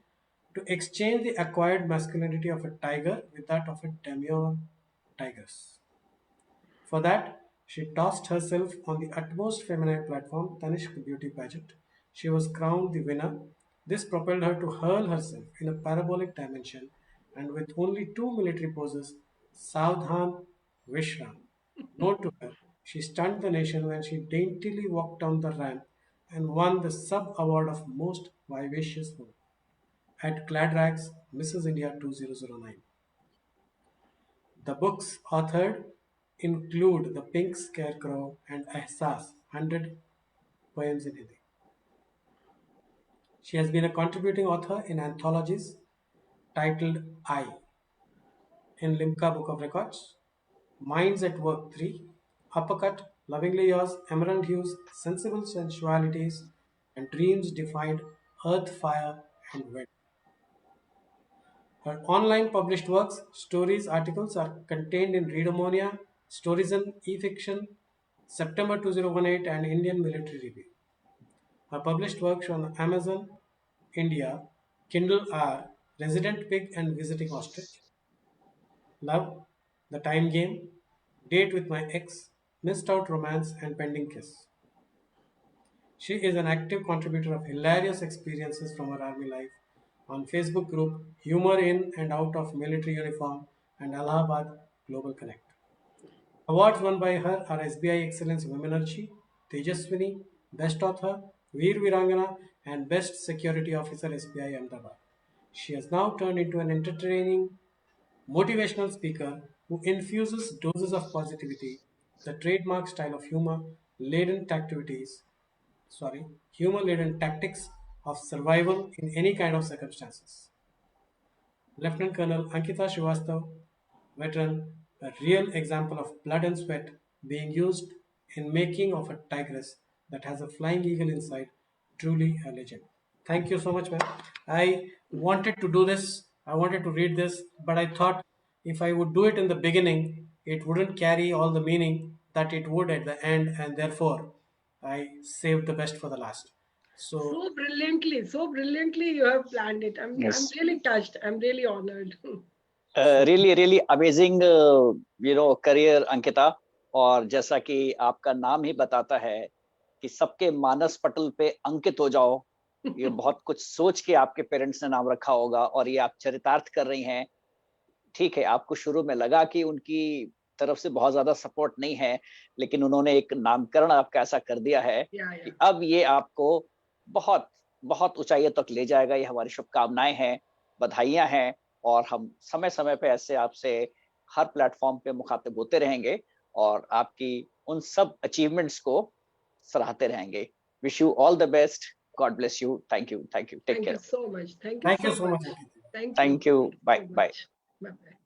to exchange the acquired masculinity of a tiger with that of a demure tigress. For that, she tossed herself on the utmost feminine platform, Tanishq Beauty Pageant. She was crowned the winner. This propelled her to hurl herself in a parabolic dimension, and with only two military poses, Savdhan Vishram, known to her, she stunned the nation when she daintily walked down the ramp and won the sub-award of Most Vivacious Woman at Gladrags Mrs. India 2009. The books authored include The Pink Scarecrow and Ehsaas, 100 poems in Hindi. She has been a contributing author in anthologies titled I in Limca Book of Records, Minds at Work 3, Uppercut, Lovingly Yours, Emerald Hues, Sensible Sensualities, and Dreams Defined, Earth, Fire, and Wind. Her online published works, stories, articles are contained in Readomonia, Storyzen, eFiction, September 2018, and Indian Military Review. Her published works on Amazon, India, Kindle are Resident Pig and Visiting Ostrich, Love, The Time Game, Date with My Ex, Missed Out Romance, and Pending Kiss. She is an active contributor of hilarious experiences from her army life on Facebook group Humor in and Out of Military Uniform and Allahabad Global Connect. Awards won by her are SBI Excellence Womenergy, Tejaswini, Best Author, Veer Virangana, and Best Security Officer SBI Ahmedabad. She has now turned into an entertaining, motivational speaker who infuses doses of positivity, the trademark style of humor-laden tactics of survival in any kind of circumstances. Lieutenant Colonel Ankita Srivastav, veteran, a real example of blood and sweat being used in making of a tigress that has a flying eagle inside, truly a legend. Thank you so much, ma'am. I wanted to do this, I wanted to read this, but I thought if I would do it in the beginning, it wouldn't carry all the meaning that it would at the end, and therefore I saved the best for the last. So So brilliantly you have planned it. I'm Yes. really touched. I'm really honored. Really amazing career, Ankita. और जैसा कि आपका नाम ही बताता है कि सबके मानस पटल पे अंकित हो जाओ, ये बहुत कुछ सोच के आपके पेरेंट्स ने नाम रखा होगा और ये आप चरितार्थ कर रही हैं. ठीक है, आपको शुरू में लगा कि उनकी तरफ से बहुत ज्यादा सपोर्ट नहीं है, लेकिन उन्होंने एक नामकरण आपका ऐसा कर दिया है कि अब ये आपको बहुत बहुत ऊंचाइयों तक ले जाएगा. ये हमारी शुभकामनाएं हैं, बधाइयां हैं, और हम समय समय पे ऐसे आपसे हर प्लेटफॉर्म पे मुखातिब होते रहेंगे और आपकी उन सब अचीवमेंट्स को सराहते रहेंगे. Wish you all the best. God bless you. Thank you. Take care. Thank you so much. thank you so much. Thank you. Thank you. Bye. So Bye. much. Bye-bye.